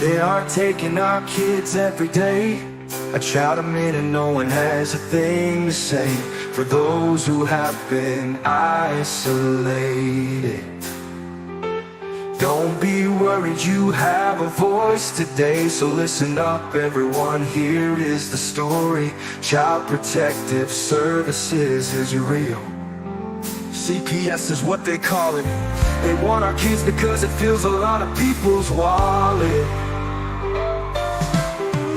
They are taking our kids every day. I shout them in and no one has a thing to say for those who have been isolated. Don't be worried, you have a voice today. So listen up everyone, here is the story. Child Protective Services is real. CPS is what they call it. They want our kids because it fills a lot of people's wallet.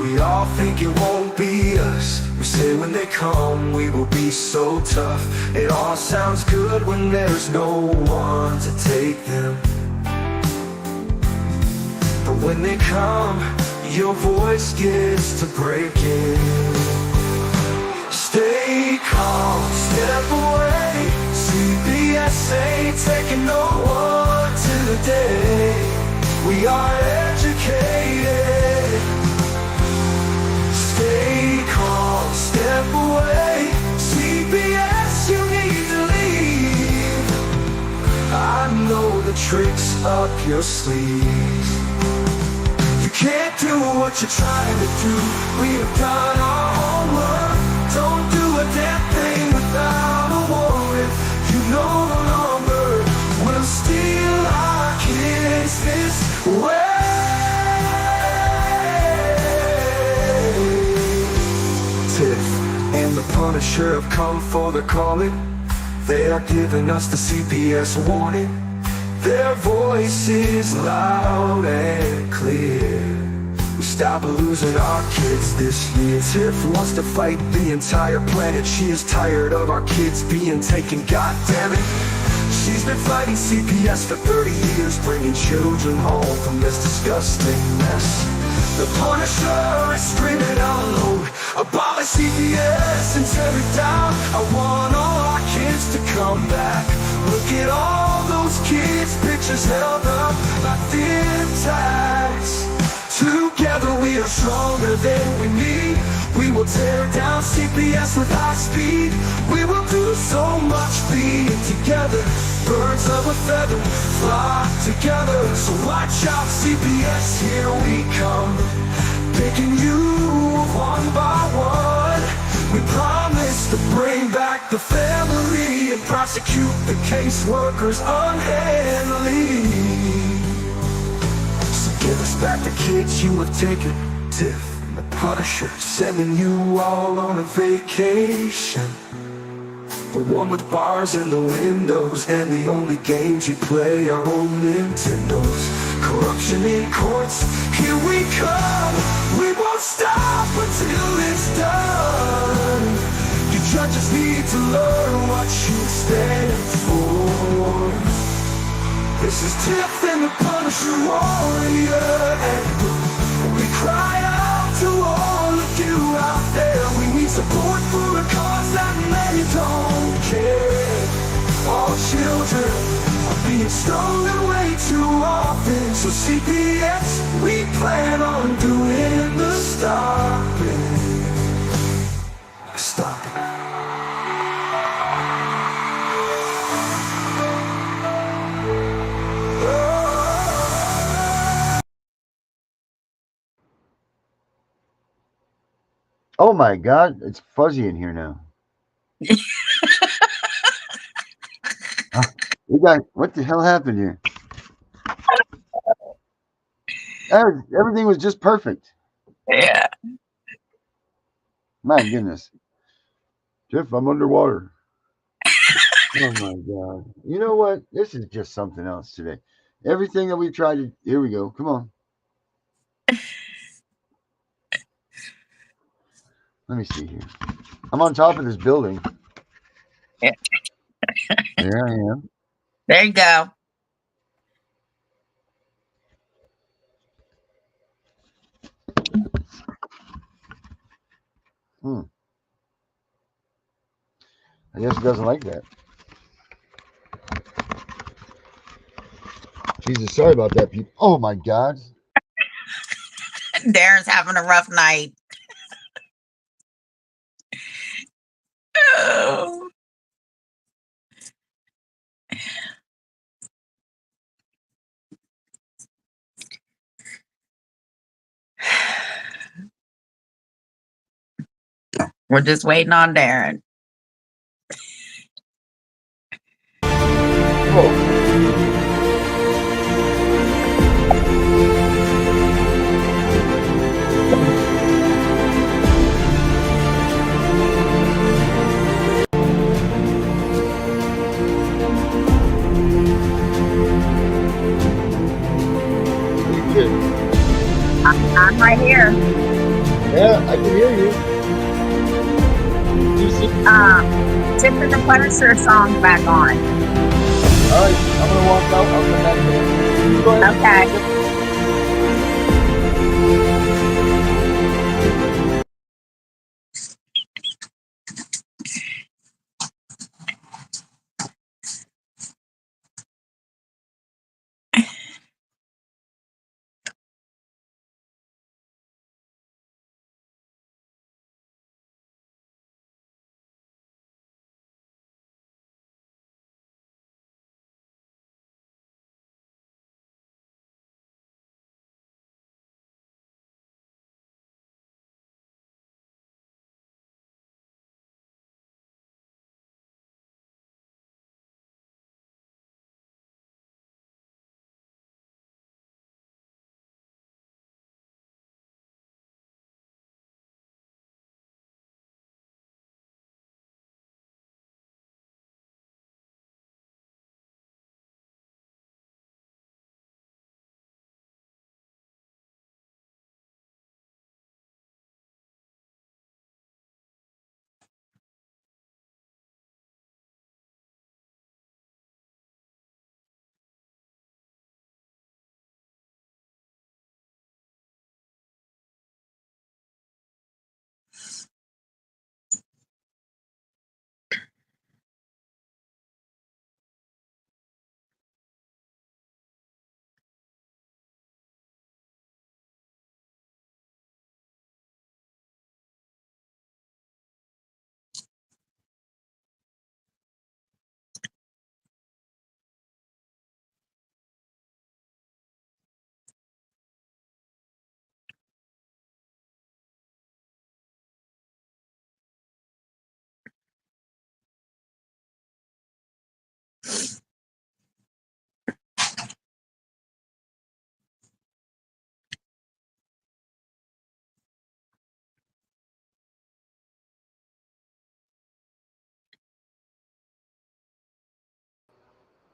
We all think it won't be us. We say when they come we will be so tough. It all sounds good when there's no one to take them. But when they come, your voice gets to breaking. Stay calm, step away. CPS ain't taking no one today. We are educated. Stay calm, step away. CPS, you need to leave. I know the tricks up your sleeve. You can't do what you're trying to do. We have done our homework. Don't do a damn thing without a warrant. You no longer will steal our kids this way. Tiff and the Punisher have come for the calling. They are giving us the CPS warning. Their voice is loud and clear. We stop losing our kids this year. Tiff wants to fight the entire planet. She is tired of our kids being taken, goddammit. She's been fighting CPS for 30 years, bringing children home from this disgusting mess. The Punisher is screaming out loud, abolish CPS and tear it down. I want all our kids to come back. Look at all those kids' pictures held up like thin tags. Together we are stronger than we need. We will tear down CPS with high speed. We will do so much being together. Birds of a feather flock together. So watch out CPS, here we come. Picking you one by one. We promise to bring back the family and prosecute the caseworkers unhandily. So give us back the kids you have taken. Tiff and the Punisher sending you all on a vacation. The one with bars in the windows and the only games you play are on Nintendos. Corruption in courts, here we come. We won't stop until it's done. You judges need to learn what you stand for. This is Tiff and the Punisher warrior, and we cry out to all of you out there. We need support for a cause that many don't care. All children are being stolen way too often. So CPS, we plan on doing the stopping. Stop it. Oh my God, it's fuzzy in here now. We got, what the hell happened here? Everything was just perfect. Yeah. My goodness. Tiff, I'm underwater. Oh my God. You know what? This is just something else today. Everything that we tried to, here we go. Come on. Let me see here. I'm on top of this building. Yeah. There I am. There you go. I guess it doesn't like that. Jesus, sorry about that, people. Oh my God. Darren's having a rough night. Oh. We're just waiting on Darren. Oh. I'm right here. Yeah, I can hear you. Tiff and the Punisher song back on. All right, I'm gonna walk out. I'll come back in. You go ahead. Okay.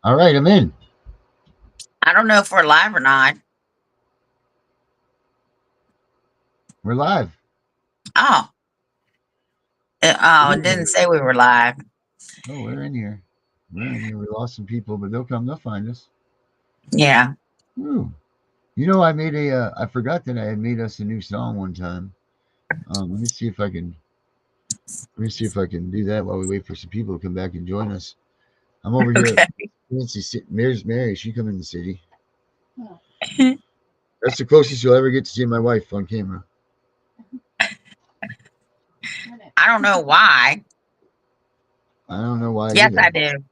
All right, I'm in. I don't know if we're live or not. We're live. Oh. It didn't say we were live. Oh, we're in here. We're in here. We lost some people, but they'll come. They'll find us. Yeah. Ooh. You know, I made a. I forgot that I had made us a new song one time. Let me see if I can. Let me see if I can do that while we wait for some people to come back and join us. I'm over here. Okay. There's Mary. She come in the city. That's the closest you'll ever get to seeing my wife on camera. I don't know why. I don't know why Yes, either. I do.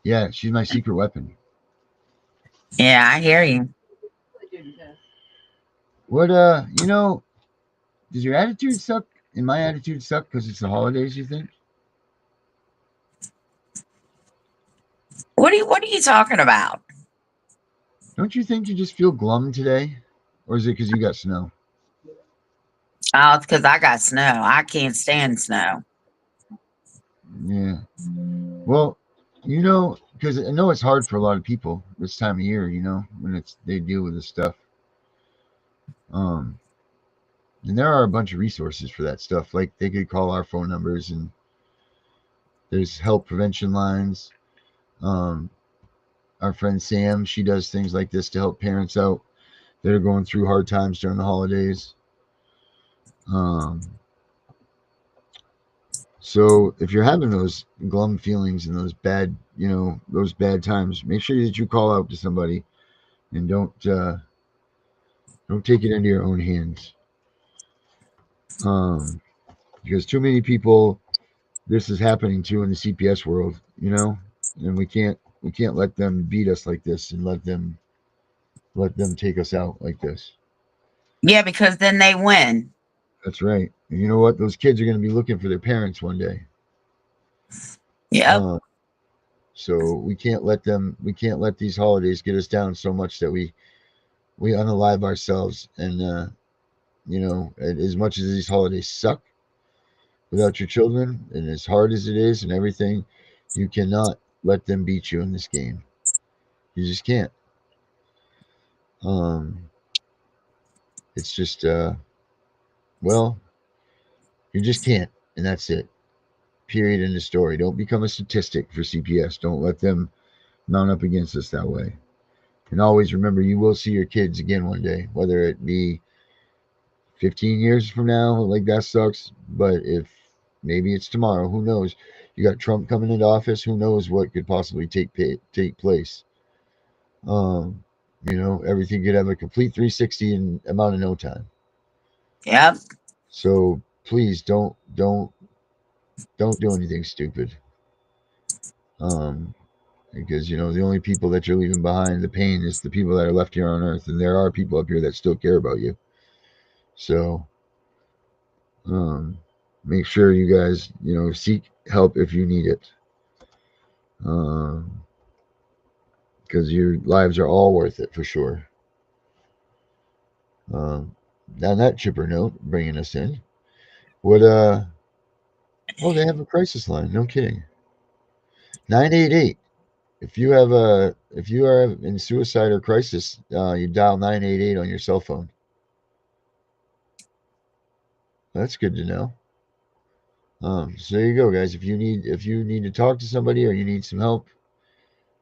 Yeah, she's my secret weapon. Yeah, I hear you. What you know, does your attitude suck? And my attitude suck because it's the holidays, you think? What are you talking about? Don't you think you just feel glum today? Or is it because you got snow? Oh, it's because I got snow. I can't stand snow. Yeah. Well, you know, because I know it's hard for a lot of people this time of year, you know, when they deal with this stuff. Um, and there are a bunch of resources for that stuff. Like they could call our phone numbers, and there's help prevention lines. Um, our friend Sam, she does things like this to help parents out that are going through hard times during the holidays. Um, so if you're having those glum feelings and those bad, you know, those bad times, make sure that you call out to somebody and don't take it into your own hands. Um, because too many people, this is happening to in the CPS world, you know, and we can't let them beat us like this and let them take us out like this. Yeah, because then they win. That's right. And you know what? Those kids are going to be looking for their parents one day. Yep. Uh, so we can't let them. We can't let these holidays get us down so much that we unalive ourselves. And as much as these holidays suck without your children, and as hard as it is, and everything, you cannot let them beat you in this game. You just can't. Um, it's just well, you just can't, and that's it. Period. In the story. Don't become a statistic for CPS. Don't let them mount up against us that way. And always remember, you will see your kids again one day, whether it be 15 years from now. Like, that sucks, but if maybe it's tomorrow, who knows? You got Trump coming into office. Who knows what could possibly take place? Um, everything could have a complete 360 in amount of no time. Yep. So please don't do anything stupid. Because the only people that you're leaving behind the pain is the people that are left here on Earth, and there are people up here that still care about you. So um, make sure you guys seek help if you need it, because your lives are all worth it for sure. Um, on that chipper note, bringing us in, what oh, they have a crisis line. No kidding. 988. If you are in suicide or crisis, you dial 988 on your cell phone. That's good to know. So there you go, guys. If you need to talk to somebody or you need some help,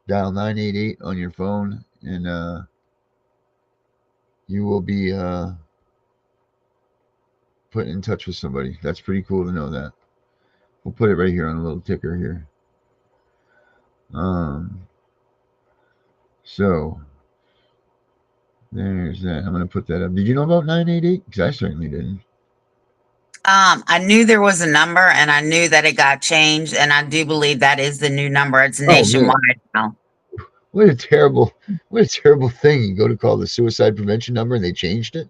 dial 988 on your phone, and you will be put in touch with somebody. That's pretty cool to know that. We'll put it right here on a little ticker here. So there's that. I'm gonna put that up. Did you know about 988? Because I certainly didn't. I knew there was a number, and I knew that it got changed, and I do believe that is the new number. It's Oh man, nationwide now. what a terrible thing. You go to call the suicide prevention number and they changed it.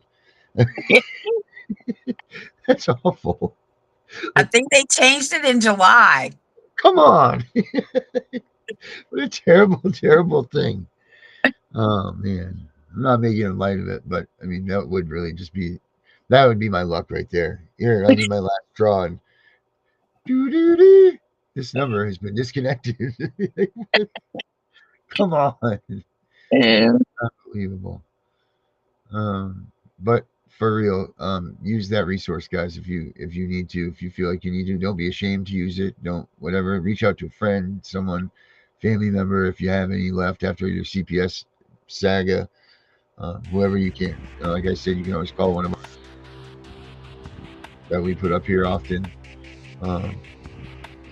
That's awful. I think they changed it in July. Come on. What a terrible thing. Oh man. I'm not making light of it, but I mean that would really that would be my luck right there. Here, I need my last straw, and doo-doo-doo. This number has been disconnected. Come on. Yeah. Unbelievable. But for real, use that resource, guys. If you need to, if you feel like you need to, don't be ashamed to use it. Don't whatever. Reach out to a friend, someone, family member, if you have any left after your CPS saga. Whoever you can. Like I said, you can always call one of them that we put up here often.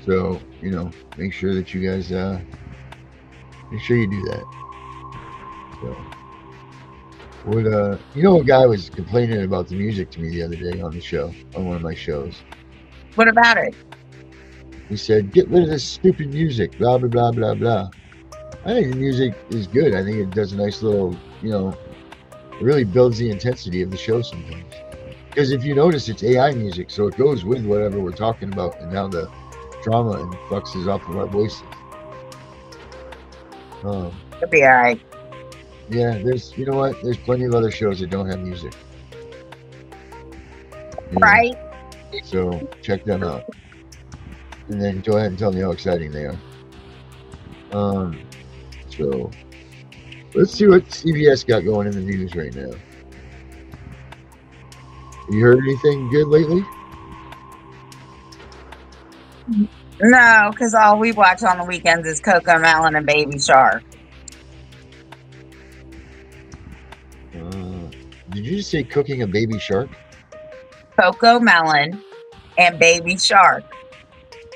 So make sure that you guys make sure you do that. So. What a guy was complaining about the music to me the other day on the show, on one of my shows. What about it? He said, "Get rid of this stupid music, blah blah blah blah blah." I think the music is good. I think it does a nice little, it really builds the intensity of the show sometimes. Because if you notice, it's AI music, so it goes with whatever we're talking about and how the drama and fluxes off of our voices. It'll be all right. Yeah, there's plenty of other shows that don't have music. Right. So check them out. And then go ahead and tell me how exciting they are. So let's see what CBS got going in the news right now. You heard anything good lately? No, because all we watch on the weekends is Coco Melon and Baby Shark. Did you just say cooking a baby shark? Coco Melon and Baby Shark.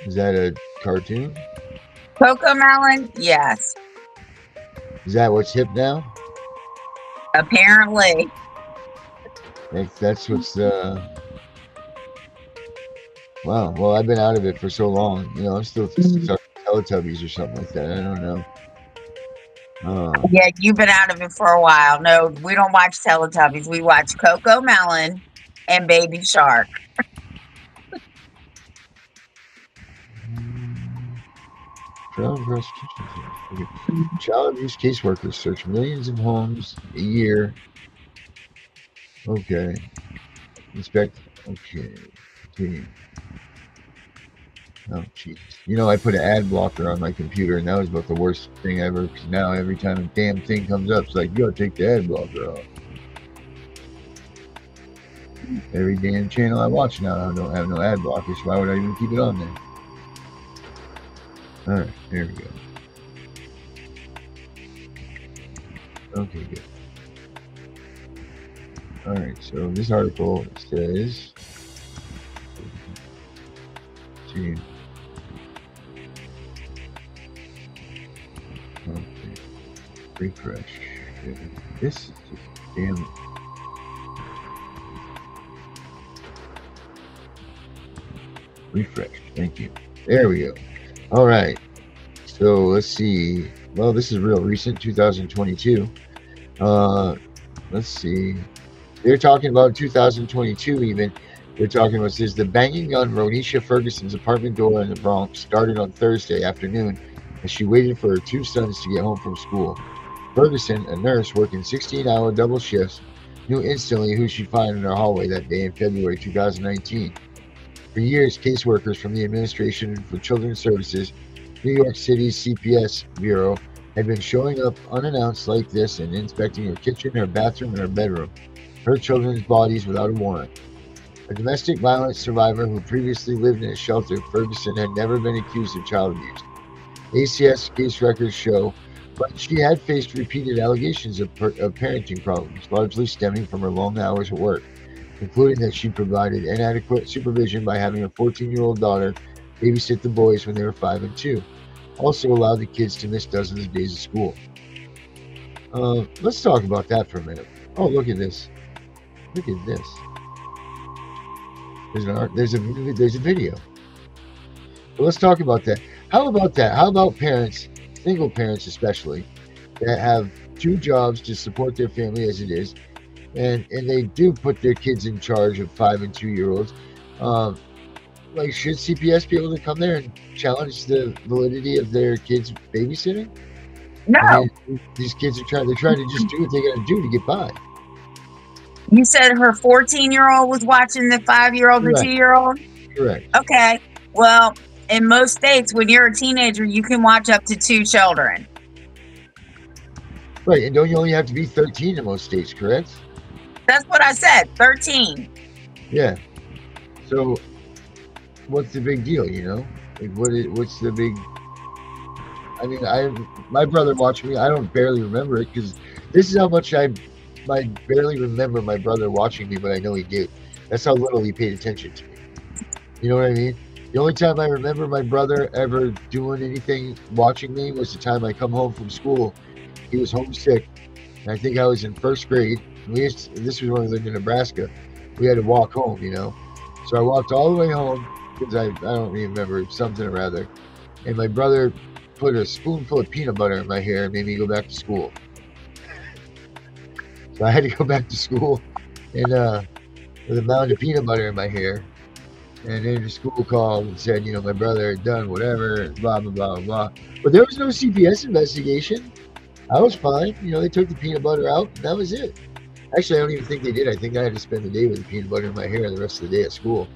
Is that a cartoon? Coco Melon, yes. Is that what's hip now? Apparently. That's what's wow. Well, I've been out of it for so long. I'm still stuck with Teletubbies or something like that. I don't know. Yeah, you've been out of it for a while. No, we don't watch Teletubbies. We watch Coco Melon and Baby Shark. Child prosecution. Okay. Child abuse caseworkers search millions of homes a year. Okay. Inspect. Okay. Continue. Oh, Jesus. You know, I put an ad blocker on my computer, and that was about the worst thing ever, because now every time a damn thing comes up, it's like, you gotta take the ad blocker off. Every damn channel I watch now, I don't have no ad blockers, so why would I even keep it on there? Alright, there we go. Okay, good. Alright, so this article says... Okay. Refresh. This is just damn... Refresh. Thank you. There we go. All right. So let's see. Well, this is real recent, 2022. Let's see. They're talking about 2022 even. They're talking about says the banging on Ronisha Ferguson's apartment door in the Bronx started on Thursday afternoon as she waited for her two sons to get home from school. Ferguson, a nurse working 16-hour double shifts, knew instantly who she'd find in her hallway that day in February 2019. For years, caseworkers from the Administration for Children's Services, New York City's CPS Bureau, had been showing up unannounced like this and inspecting her kitchen, her bathroom, and her bedroom, her children's bodies without a warrant. A domestic violence survivor who previously lived in a shelter, Ferguson had never been accused of child abuse. ACS case records show, but she had faced repeated allegations of parenting problems, largely stemming from her long hours at work, including that she provided inadequate supervision by having a 14-year-old daughter babysit the boys when they were 5 and 2. Also allowed the kids to miss dozens of days of school. Let's talk about that for a minute. Oh, look at this. Look at this. There's a video. But let's talk about that. How about that? How about parents, single parents especially, that have two jobs to support their family as it is, and they do put their kids in charge of 5 and 2-year-olds. Like, should CPS be able to come there and challenge the validity of their kids babysitting? No. I mean, these kids they're trying to just do what they got to do to get by. You said her 14-year-old was watching the 5-year-old and Correct. 2-year-old? Correct. Okay. Well, in most states, when you're a teenager, you can watch up to 2 children. Right, and don't you only have to be 13 in most states, correct? That's what I said, 13. Yeah. So, what's the big deal, you know? Like, what's the big... I mean, my brother watched me. I don't barely remember it, because this is how much I barely remember my brother watching me, but I know he did. That's how little he paid attention to me. You know what I mean? The only time I remember my brother ever doing anything, watching me, was the time I come home from school. He was homesick, and I think I was in first grade. This was when we lived in Nebraska. We had to walk home, you know. So I walked all the way home, because I don't even remember, something or other. And my brother put a spoonful of peanut butter in my hair and made me go back to school. So I had to go back to school and with a mound of peanut butter in my hair. And then the school called and said, you know, my brother had done whatever, and blah, blah, blah, blah. But there was no CPS investigation. I was fine. You know, they took the peanut butter out, and that was it. Actually, I don't even think they did. I think I had to spend the day with the peanut butter in my hair the rest of the day at school.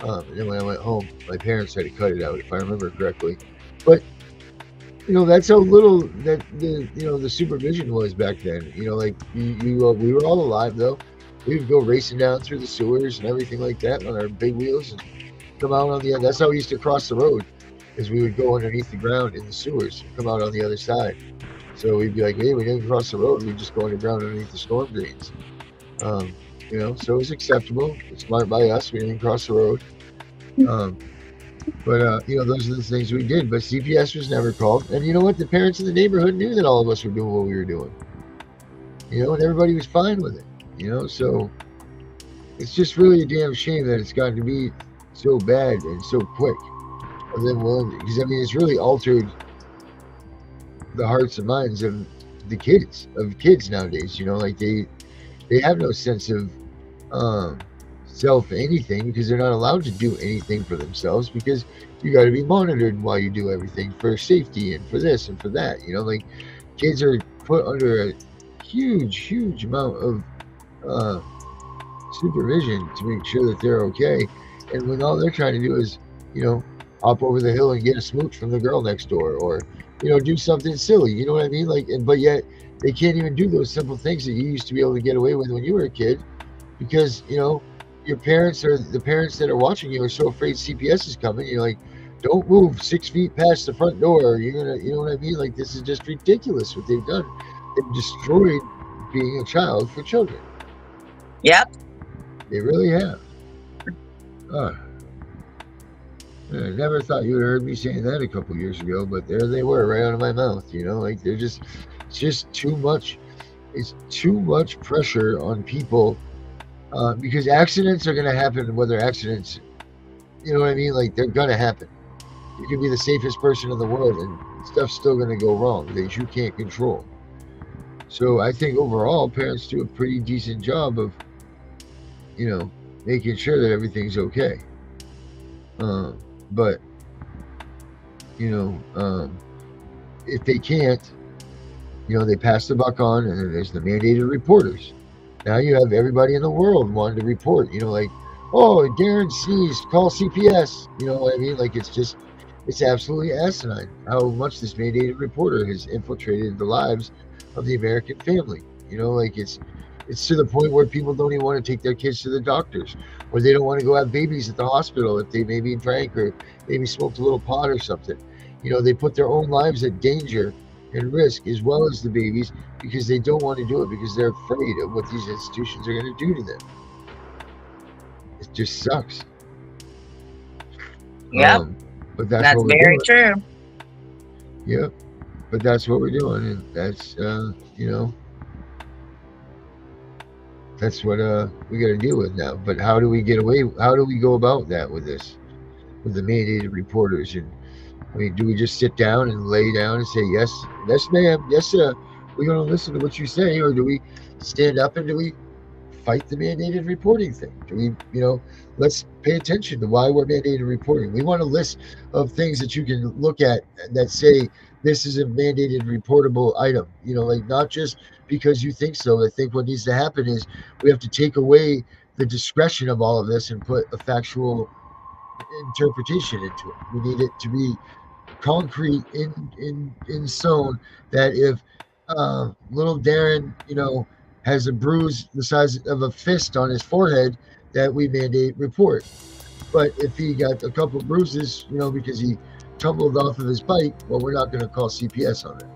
And then when I went home, my parents had to cut it out, if I remember correctly. But, you know, that's how little that the supervision was back then. You know, like we were all alive though. We would go racing down through the sewers and everything like that on our big wheels and come out on the end. That's how we used to cross the road, is we would go underneath the ground in the sewers, come out on the other side. So we'd be like, hey, we didn't cross the road. We just go underground underneath the storm drains. You know, so it was acceptable. It's smart by us. We didn't cross the road. But you know, those are the things we did. But CPS was never called. And you know what? The parents in the neighborhood knew that all of us were doing what we were doing. You know, and everybody was fine with it. You know, so it's just really a damn shame that it's gotten to be so bad and so quick. And then, because I mean, it's really altered the hearts and minds of the kids nowadays. You know, like they have no sense of self anything because they're not allowed to do anything for themselves because you got to be monitored while you do everything for safety and for this and for that. Like kids are put under a huge amount of uh, supervision to make sure that they're okay. And when all they're trying to do is, hop over the hill and get a smooch from the girl next door, or do something silly. You know what I mean? Like, but yet they can't even do those simple things that you used to be able to get away with when you were a kid, because your parents or the parents that are watching you are so afraid CPS is coming. You're like, don't move 6 feet past the front door. You're gonna, you know what I mean? Like, this is just ridiculous what they've done. They've destroyed being a child for children. Yep. They really have. I never thought you would have heard me saying that a couple years ago, but there they were, right out of my mouth. Like it's just too much. It's too much pressure on people because accidents are going to happen. Whether accidents, you know what I mean? Like, they're going to happen. You can be the safest person in the world, and stuff's still going to go wrong that you can't control. So I think overall, parents do a pretty decent job of, making sure that everything's okay. But if they can't, they pass the buck on, and then there's the mandated reporters. Now you have everybody in the world wanting to report. Like, oh, Darren sneezed, call CPS. You know what I mean? Like, it's absolutely asinine how much this mandated reporter has infiltrated the lives of the American family. Like it's to the point where people don't even want to take their kids to the doctors, or they don't want to go have babies at the hospital if they maybe drank or maybe smoked a little pot or something. They put their own lives at danger and risk as well as the babies because they don't want to do it because they're afraid of what these institutions are going to do to them. It just sucks. Yep. But that's what we're very doing. true. Yep. But that's what we're doing, and that's that's what we got to deal with now. But how do we get away? How do we go about that with this, with the mandated reporters? And I mean, do we just sit down and lay down and say yes, ma'am, yes, sir? We're going to listen to what you say, or do we stand up and do we fight the mandated reporting thing? Do we, let's pay attention to why we're mandated reporting. We want a list of things that you can look at that say this is a mandated reportable item. Like, not just because you think so. I think what needs to happen is we have to take away the discretion of all of this and put a factual interpretation into it. We need it to be concrete in stone that if little Darren, has a bruise the size of a fist on his forehead, that we mandate report. But if he got a couple bruises, because he tumbled off of his bike, well, we're not going to call CPS on it.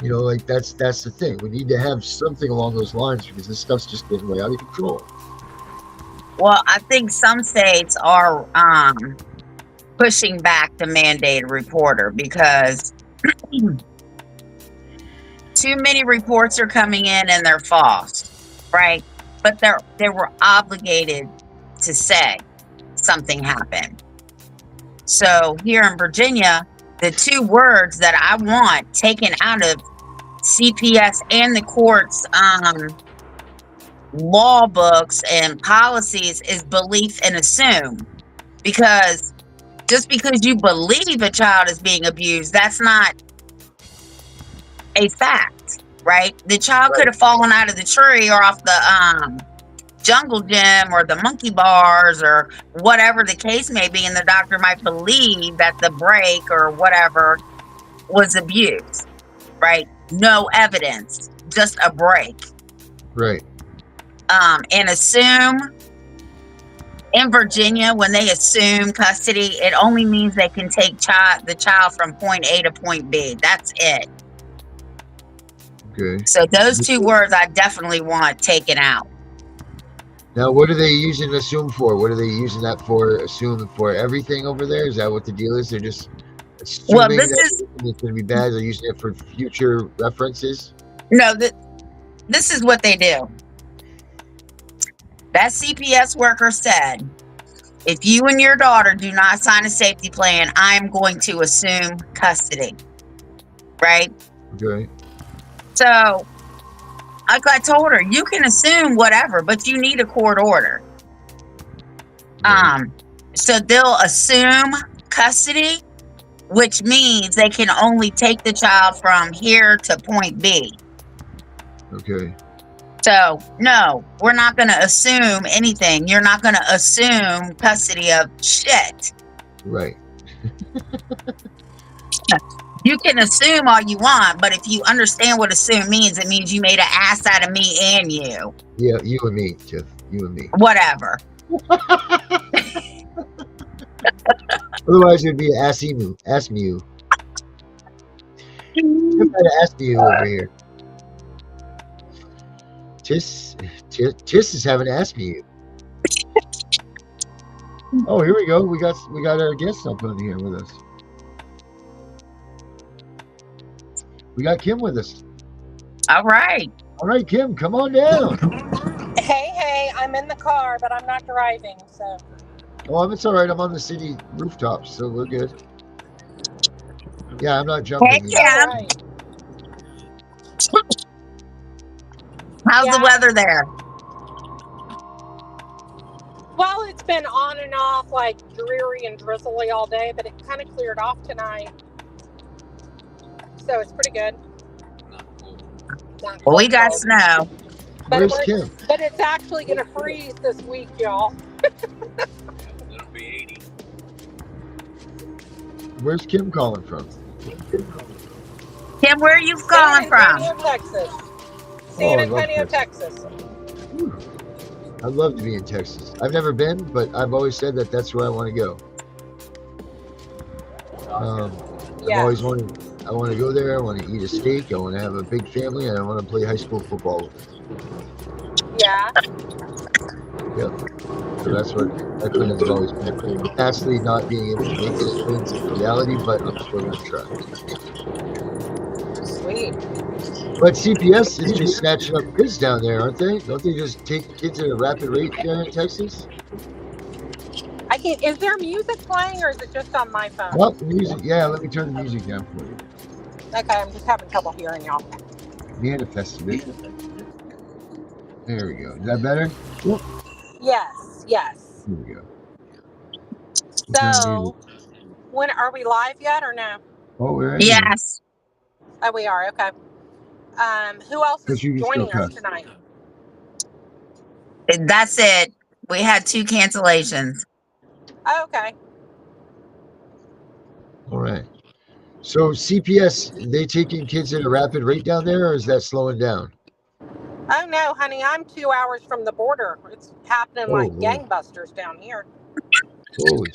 Like that's the thing. We need to have something along those lines because this stuff's just getting way out of control. Well, I think some states are pushing back the mandated reporter because too many reports are coming in and they're false, right? But they were obligated to say something happened. So here in Virginia, the 2 words that I want taken out of CPS and the courts law books and policies is belief and assume. Because just because you believe a child is being abused, that's not a fact, right? The child could have fallen out of the tree or off the jungle gym or the monkey bars or whatever the case may be, and the doctor might believe that the break or whatever was abused, right? No evidence, just a break. Right. And assume in Virginia, when they assume custody, it only means they can take the child from point A to point B. That's it. Okay. So those 2 words I definitely want taken out. Now, what are they using assume for? What are they using that for? Assume for everything over there? Is that what the deal is? They're just assuming that it's going to be bad. They're using it for future references? No, this is what they do. That CPS worker said, if you and your daughter do not sign a safety plan, I'm going to assume custody. Right? Okay. So, like I told her, you can assume whatever, but you need a court order. Right. So they'll assume custody, which means they can only take the child from here to point B. Okay. So, no, we're not going to assume anything. You're not going to assume custody of shit. Right. You can assume all you want, but if you understand what assume means, it means you made an ass out of me and you. Yeah, you and me, Tiff. You and me. Whatever. Otherwise, it'd be ask me. Ask me you. Tiff had to ask me you over here. Tiss is having to ask me you. Oh, here we go. We got our guest up on here with us. We got Kim with us. All right. All right, Kim, come on down. Hey, I'm in the car, but I'm not driving, so. Oh, it's all right. I'm on the city rooftop, so we're good. Yeah, I'm not jumping. Hey, Kim. All right. How's the Yeah. weather there? Well, it's been on and off, like dreary and drizzly all day, but it kind of cleared off tonight. So it's pretty good. Not Well, we cold, got cold. snow. But Where's Kim? But it's actually going to freeze this week, y'all. It'll be 80. Where's Kim calling from? Kim, where are you calling San from? Antonio, Texas. Oh, San I love Antonio, Texas. Texas. I'd love to be in Texas. I've never been, but I've always said that that's where I want to go. I've Yeah. always wanted. I want to go there. I want to eat a steak. I want to have a big family, and I want to play high school football. Yeah. Yep. So that's what my plan has always been. Vastly not being able to make those plans a reality, but I'm still going to try. Sweet. But CPS is just snatching up kids down there, aren't they? Don't they just take kids at a rapid rate there in Texas? I can't. Is there music playing, or is it just on my phone? Well, the music. Yeah, let me turn the music down for you. Okay, I'm just having trouble hearing y'all. Manifested it. There we go. Is that better? Yes. Yes. Here we go. So, when are we live yet, or no? Oh, we're in here. Yes. Oh, we are. Okay. Who else is But you can still joining us cuss. tonight? That's it. We had 2 cancellations. Oh, okay. All right. So CPS, they taking kids at a rapid rate down there, or is that slowing down? Oh no, honey, I'm 2 hours from the border. It's happening like Lord. gangbusters down here. Holy.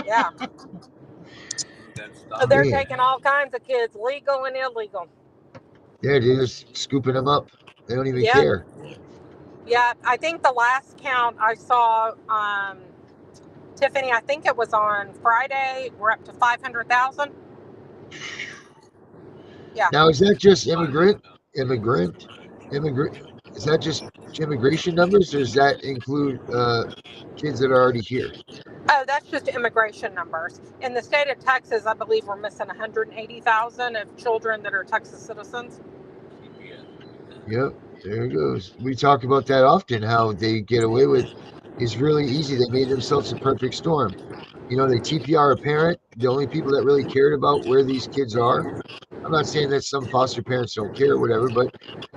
Yeah. That's They're Man. taking all kinds of kids, legal and illegal. Yeah, they're just scooping them up. They don't even Yep. care. Yeah, I think the last count I saw, Tiffany, I think it was on Friday, we're up to 500,000. Yeah. Now, is that just immigrant? Is that just immigration numbers, or does that include kids that are already here? Oh, that's just immigration numbers. In the state of Texas, I believe we're missing 180,000 of children that are Texas citizens. Yep, there it goes. We talk about that often, how they get away with. It's really easy. They made themselves a perfect storm. You know, they TPR a parent. The only people that really cared about where these kids are. I'm not saying that some foster parents don't care or whatever, but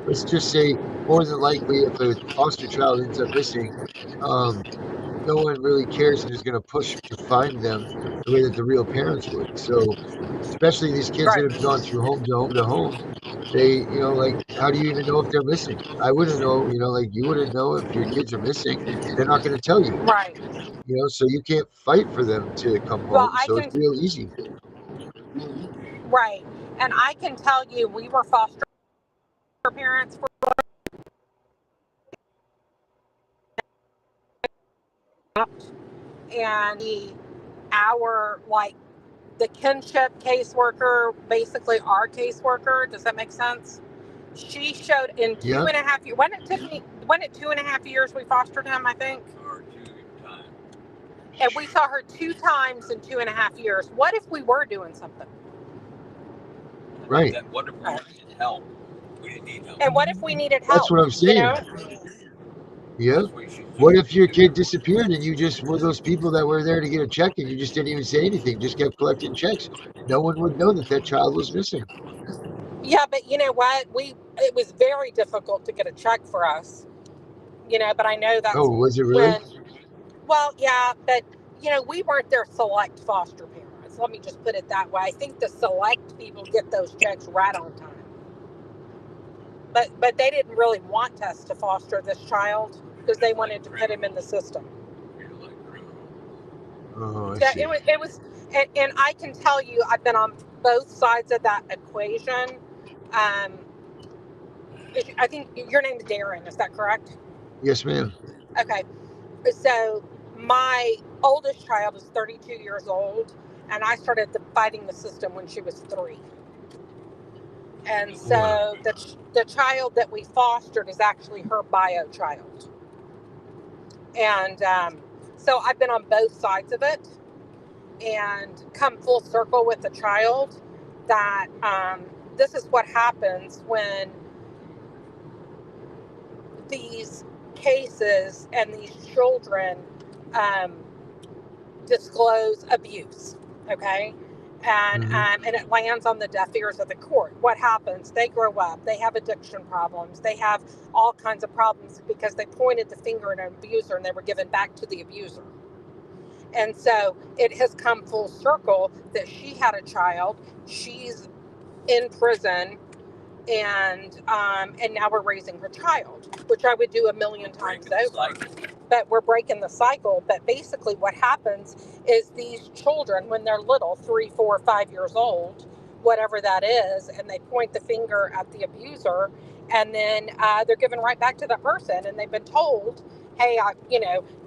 let's just say more than likely if a foster child ends up missing, no one really cares and is going to push to find them the way that the real parents would. So, especially these kids that have gone through home to home to home, they, you know, like, how do you even know if they're missing? I wouldn't know, you know, like you wouldn't know if your kids are missing. They're not going to tell you. Right. You know, so you can't fight for them to come Well, home. So it's real easy. Right. And I can tell you, we were foster parents for and the kinship caseworker, basically our caseworker, does that make sense? She showed in 2.5 years, wasn't it 2.5 years we fostered him, I think? And we saw her 2 times in 2.5 years. What if we were doing something? Right. What if we needed help? We didn't need help. And what if we needed help? That's what I'm saying. You know? Yep. What if your kid disappeared and you just were those people that were there to get a check and you just didn't even say anything, just kept collecting checks? No one would know that that child was missing. Yeah, but you know what? It was very difficult to get a check for us. But I know that's Oh, was it really? when. Well, yeah, but we weren't their select foster parents. Let me just put it that way. I think the select people get those checks right on time. But they didn't really want us to foster this child because they wanted to put him in the system. Oh, I So see. it was, and I can tell you, I've been on both sides of that equation. Um, I think your name is Darren. Is that correct? Yes, ma'am. Okay. So my oldest child is 32 years old, and I started fighting the system when she was 3. And so the child that we fostered is actually her bio child. And so I've been on both sides of it and come full circle with the child that this is what happens when these cases and these children disclose abuse, okay? And it lands on the deaf ears of the court. What happens? They grow up. They have addiction problems. They have all kinds of problems because they pointed the finger at an abuser and they were given back to the abuser. And so it has come full circle that she had a child. She's in prison, and now we're raising her child, which I would do a million times over. But we're breaking the cycle. But basically what happens is these children, when they're little, 3, 4, 5 years old, whatever that is, and they point the finger at the abuser, and then they're given right back to that person, and they've been told, hey,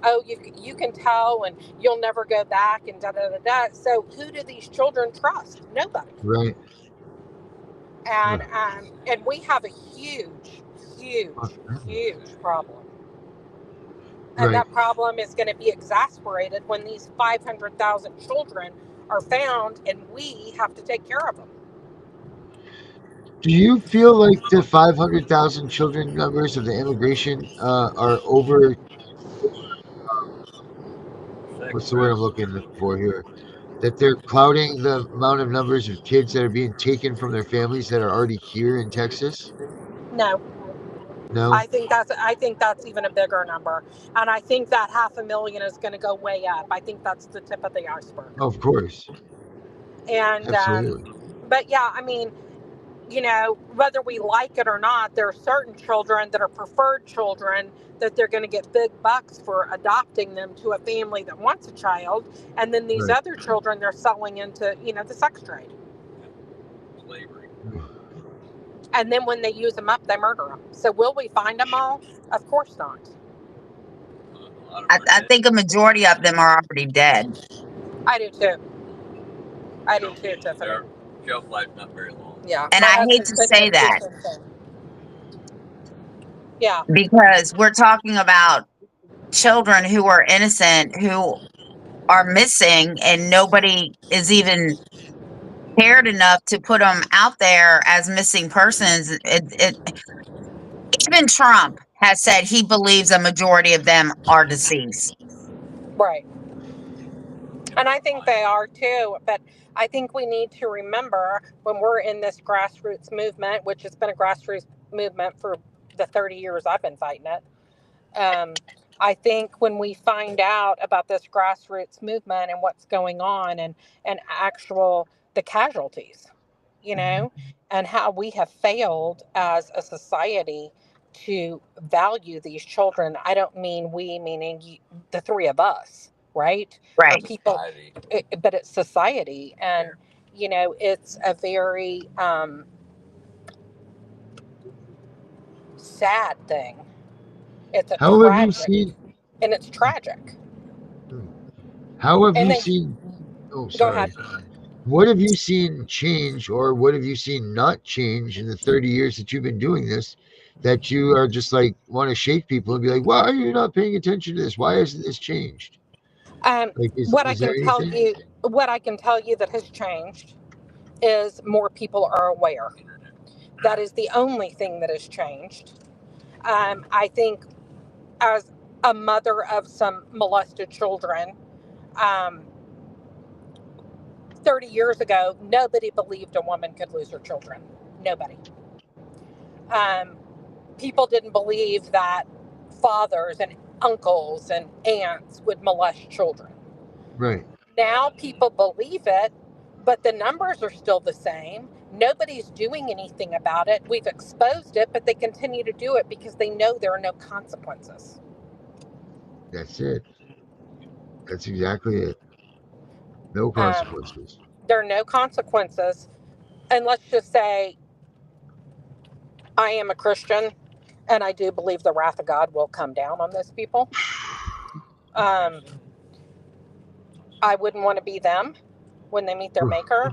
oh, you can tell, and you'll never go back, and da da da da. So who do these children trust? Nobody. Right. And we have a huge problem. And Right. that problem is going to be exacerbated when these 500,000 children are found and we have to take care of them. Do you feel like the 500,000 children numbers of the immigration are over? What's the word I'm looking for here? That they're clouding the amount of numbers of kids that are being taken from their families that are already here in Texas? No, No? I think that's even a bigger number. And I think that 500,000 is going to go way up. I think that's the tip of the iceberg. Oh, of course. And, Absolutely. but yeah, I mean, whether we like it or not, there are certain children that are preferred children that they're going to get big bucks for adopting them to a family that wants a child. And then these Right. other children, they're selling into, the sex trade. Slavery. And then when they use them up, they murder them. So will we find them all? Of course not. I think a majority of them are already dead. I do too. I do too, Tiffany. Their shelf life's not very long. Yeah. And I hate to say that. Yeah. Because we're talking about children who are innocent, who are missing, and nobody is even cared enough to put them out there as missing persons. Even Trump has said he believes a majority of them are deceased. Right. And I think they are too. But I think we need to remember when we're in this grassroots movement, which has been a grassroots movement for the 30 years I've been fighting it. I think when we find out about this grassroots movement and what's going on and the casualties, and how we have failed as a society to value these children. I don't mean we, meaning the 3 of us, right? Right. Or people, but it's society. And, it's a very sad thing. It's a How have you tragic, seen? and it's tragic. How have And you then, seen? Oh, go sorry. ahead. What have you seen change, or what have you seen not change in the 30 years that you've been doing this? That you are just like want to shake people and be like, why are you not paying attention to this? Why hasn't this changed? Like, What I is there can tell anything? you that has changed is more people are aware. That is the only thing that has changed. I think as a mother of some molested children. 30 years ago, nobody believed a woman could lose her children. Nobody. People didn't believe that fathers and uncles and aunts would molest children. Right. Now people believe it, but the numbers are still the same. Nobody's doing anything about it. We've exposed it, but they continue to do it because they know there are no consequences. That's it. That's exactly it. No consequences. There are no consequences. And let's just say I am a Christian and I do believe the wrath of God will come down on those people. I wouldn't want to be them when they meet their maker,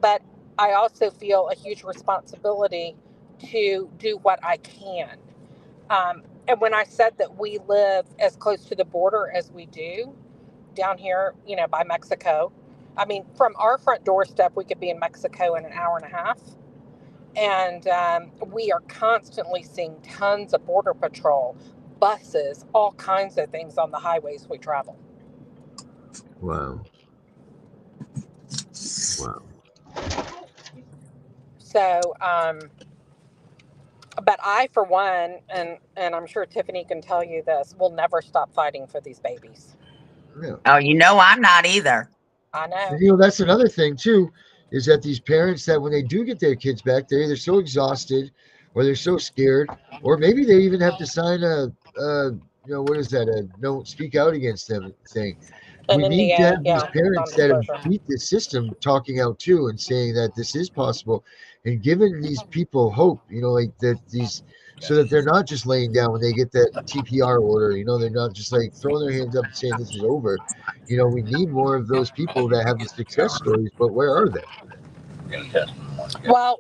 but I also feel a huge responsibility to do what I can. And when I said that we live as close to the border as we do down here, by Mexico, I mean, from our front doorstep, we could be in Mexico in an hour and a half. And we are constantly seeing tons of border patrol, buses, all kinds of things on the highways we travel. Wow. Wow. So, but I, for one, and I'm sure Tiffany can tell you this, will never stop fighting for these babies. Yeah. Oh, I'm not either. I know. And, that's another thing too, is that these parents that when they do get their kids back, they're either so exhausted or they're so scared, or maybe they even have to sign what is that? A don't speak out against them thing. An We need to NDA, have these parents that have non-disclosure. beat the system talking out too and saying that this is possible and giving these people hope, like that so that they're not just laying down when they get that TPR order, they're not just like throwing their hands up and saying this is over. We need more of those people that have the success stories, but where are they? Well,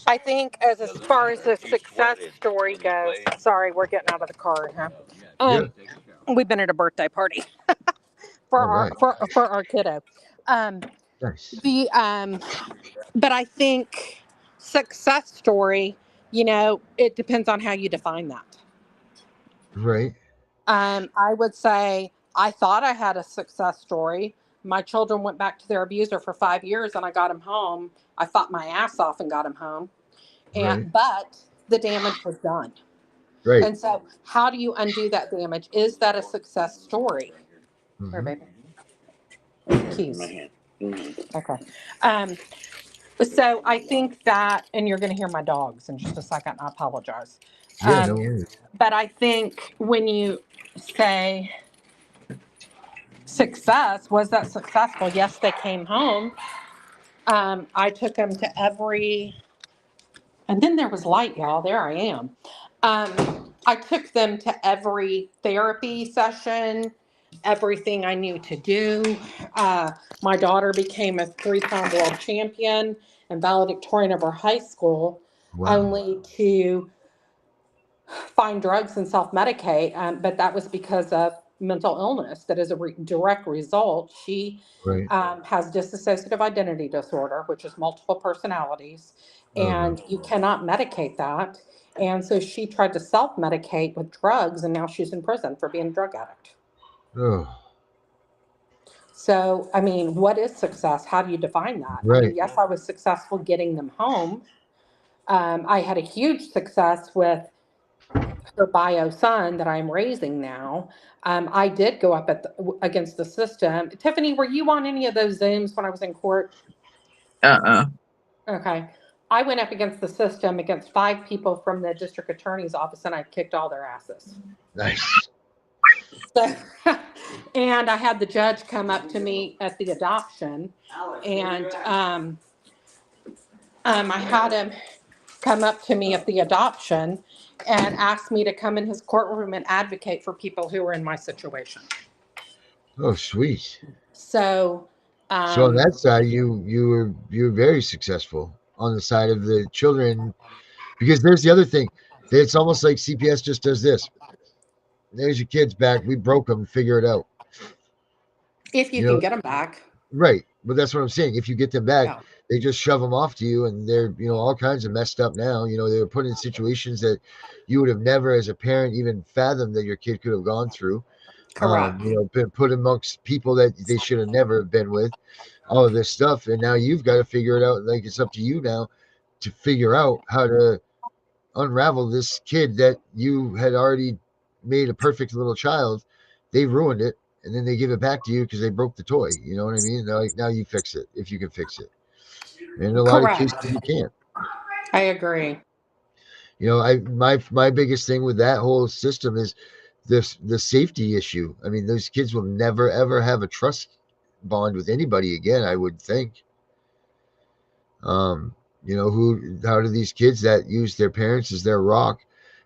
I think as far as the success story goes, sorry, we're getting out of the car. Huh? We've been at a birthday party for our kiddo. Nice. But I think success story, it depends on how you define that. Right. I would say I thought I had a success story. My children went back to their abuser for 5 years and I got him home. I fought my ass off and got him home. But the damage was done. Right. And so how do you undo that damage? Is that a success story? Mm-hmm. Where, baby? Keys. Okay. So I think that, and you're going to hear my dogs in just a second. I apologize. Yeah, no worries. But I think when you say success, was that successful? Yes, they came home. I took them to every, and then there was light, y'all. There I am. I took them to every therapy session, everything I knew to do. My daughter became a 3-time world champion and valedictorian of her high school, only to find drugs and self-medicate. But that was because of mental illness. That is a direct result. She has dissociative identity disorder, which is multiple personalities, and you cannot medicate that. And so she tried to self-medicate with drugs, and now she's in prison for being a drug addict. So, I mean, what is success? How do you define that? I mean, yes, I was successful getting them home. I had a huge success with her bio son that I'm raising now. I did go up against the system. Tiffany, were you on any of those Zooms when I was in court? Okay. I went up against the system against 5 people from the district attorney's office, and I kicked all their asses. Nice. So, and I had the judge come up to me at the adoption, and I had him come up to me at the adoption and ask me to come in his courtroom and advocate for people who were in my situation. Oh, sweet. So on that side, you were very successful. On the side of the children, because there's the other thing. It's almost like CPS just does this. There's your kids back. We broke them. Figure it out. If you can get them back. Right. But that's what I'm saying. If you get them back, Yeah. they just shove them off to you, and they're, all kinds of messed up now. They were put in situations that you would have never, as a parent, even fathomed that your kid could have gone through. Correct. Been put amongst people that they should have never been with, all of this stuff. And now you've got to figure it out. Like, it's up to you now to figure out how to unravel this kid that you had already made a perfect little child. They ruined it, and then they give it back to you because they broke the toy. You know what I mean? Like, now you fix it if you can fix it. And in a lot of cases, Correct. you can't. I agree. My biggest thing with that whole system is the safety issue. I mean, those kids will never ever have a trust bond with anybody again, I would think. How do these kids that use their parents as their rock,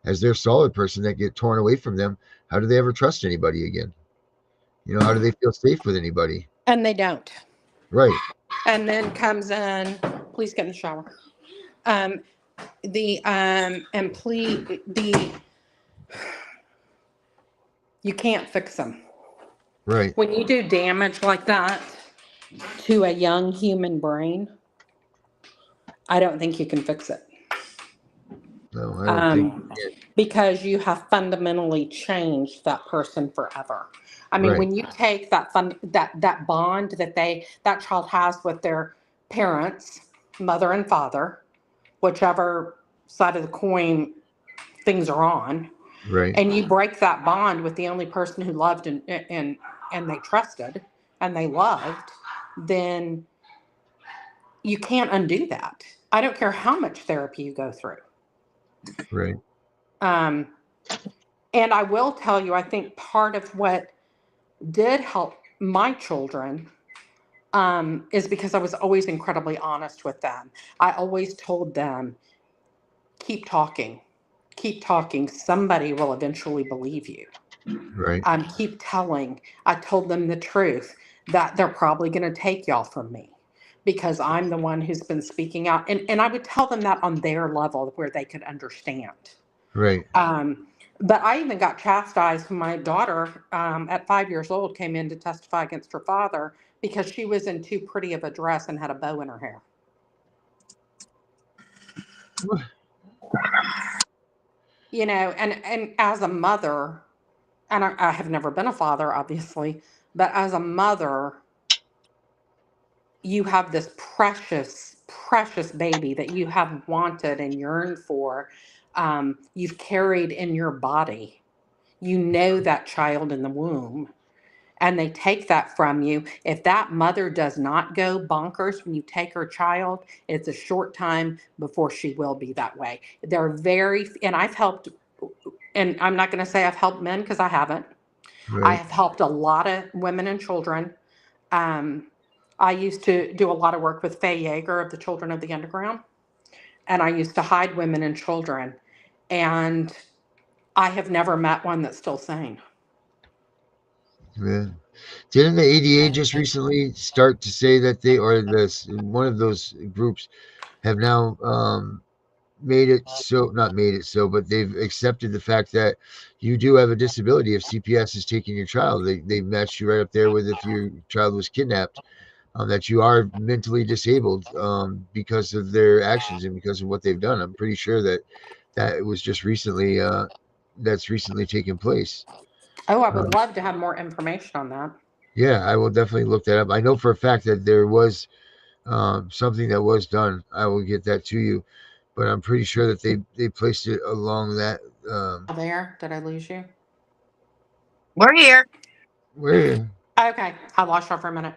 as their solid person, that get torn away from them, how do they ever trust anybody again? How do they feel safe with anybody? And they don't. Right. And then comes in, please get in the shower. Um, and please, you can't fix them. Right. When you do damage like that to a young human brain, I don't think you can fix it. No, I don't think. Because you have fundamentally changed that person forever. I mean, Right. when you take that that bond that child has with their parents, mother and father, whichever side of the coin things are on, Right. and you break that bond with the only person who loved and they trusted and they loved, then you can't undo that. I don't care how much therapy you go through. Right. Um, and I will tell you, I think part of what did help my children is because I was always incredibly honest with them. I always told them, keep talking, keep talking. Somebody will eventually believe you. Right. Keep telling. I told them the truth that they're probably going to take y'all from me because I'm the one who's been speaking out. And I would tell them that on their level where they could understand. Right. But I even got chastised when my daughter, at 5 years old, came in to testify against her father because she was in too pretty of a dress and had a bow in her hair. And as a mother, and I have never been a father, obviously, but as a mother, you have this precious, precious baby that you have wanted and yearned for. You've carried in your body. You know that child in the womb, and they take that from you. If that mother does not go bonkers when you take her child, it's a short time before she will be that way. And I've helped, and I'm not going to say I've helped men because I haven't. I Right. have helped a lot of women and children. I used to do a lot of work with Faye Yeager of the Children of the Underground, and I used to hide women and children. And I have never met one that's still sane. Yeah. Didn't the ADA just recently start to say that one of those groups have now made it so, not made it so, but they've accepted the fact that you do have a disability if CPS is taking your child. They matched you right up there with if your child was kidnapped, that you are mentally disabled because of their actions and because of what they've done. I'm pretty sure that was just recently that's recently taken place. Oh, I would Um, love to have more information on that. yeah, I will definitely look that up. I know for a fact that there was something that was done. I will get that to you, but I'm pretty sure that they placed it along that. There, did I lose you? We're here. Where? Okay, I lost you for a minute.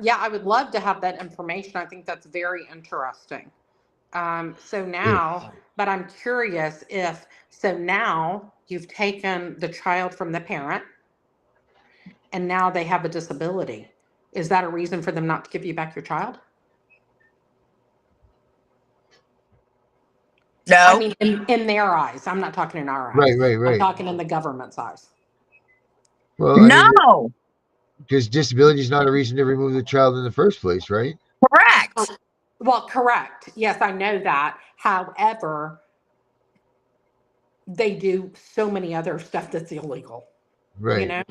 Yeah, I would love to have that information. I think that's very interesting. So Yeah. now, but I'm curious so now you've taken the child from the parent and now they have a disability. Is that a reason for them not to give you back your child? I No. mean, in their eyes. I'm not talking in our Right, eyes. right, I'm right. talking in the government's eyes. Well, I mean, No. because disability is not a reason to remove the child in the first place, right? Correct. Well, correct. Yes, I know that. However, they do so many other stuff that's illegal. You Right. know,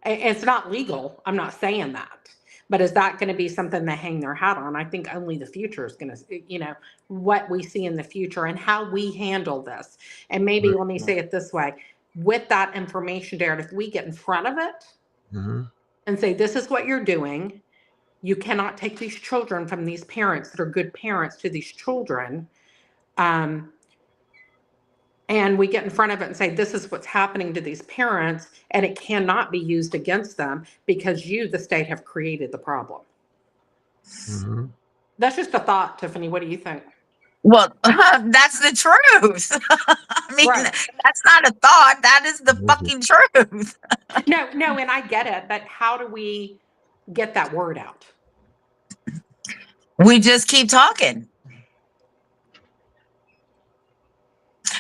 it's not legal. I'm not saying that, But is that going to be something they hang their hat on? I think only the future is going to, what we see in the future and how we handle this. And maybe let me say it this way, with that information, Darren, if we get in front of it and say, this is what you're doing, you cannot take these children from these parents that are good parents to these children. And we get in front of it and say, this is what's happening to these parents, and it cannot be used against them because you, the state, have created the problem. That's just a thought, Tiffany. What do you think? Well, that's the truth. I mean, that's not a thought. That is the fucking truth. No, and I get it, but how do we get that word out? We just keep talking.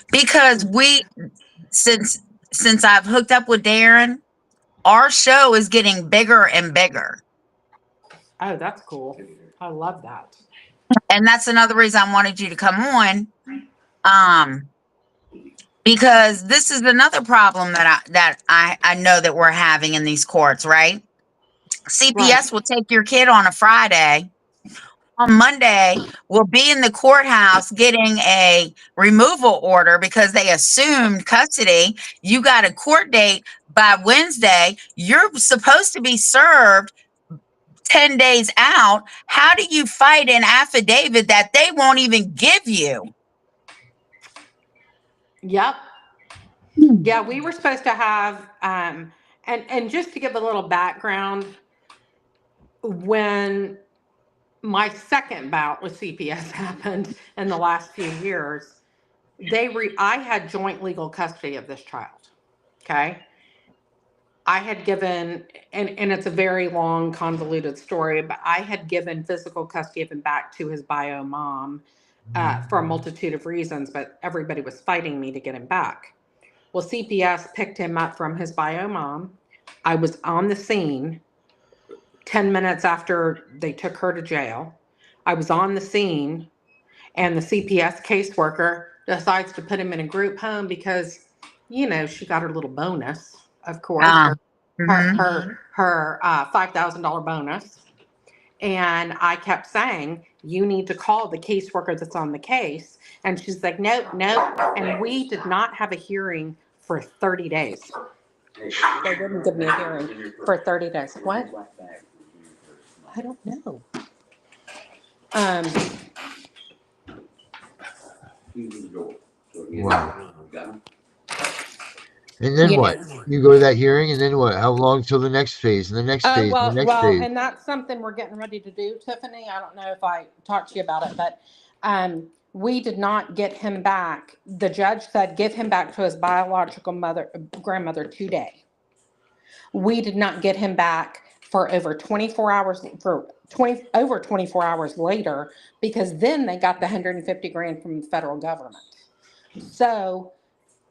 Because since I've hooked up with Darren, our show is getting bigger and bigger. Oh, that's cool. I love that. And that's another reason I wanted you to come on. Because this is another problem that I know that we're having in these courts, right? CPS will take your kid on a Friday. On Monday, we'll be in the courthouse getting a removal order because they assumed custody. You got a court date by Wednesday. You're supposed to be served 10 days out. How do you fight an affidavit that they won't even give you? Yep. Yeah, we were supposed to have, and just to give a little background, when my second bout with CPS happened in the last few years, I had joint legal custody of this child. Okay. I had given, and it's a very long, convoluted story, but I had given physical custody of him back to his bio mom for a multitude of reasons, but everybody was fighting me to get him back. Well, CPS picked him up from his bio mom. I was on the scene 10 minutes after they took her to jail. I was on the scene, and the CPS caseworker decides to put him in a group home because, she got her little bonus, of course, her $5,000 bonus. And I kept saying, you need to call the caseworker that's on the case. And she's like, nope. And we did not have a hearing for 30 days. They wouldn't give me a hearing for 30 days. What? I don't know. Wow. And then what? You go to that hearing, and then what? How long till the next phase, and the next phase, and the next phase? And that's something we're getting ready to do, Tiffany. I don't know if I talked to you about it, but we did not get him back. The judge said, give him back to his biological grandmother today. We did not get him back for over 24 hours, over 24 hours later, because then they got the $150,000 from the federal government. So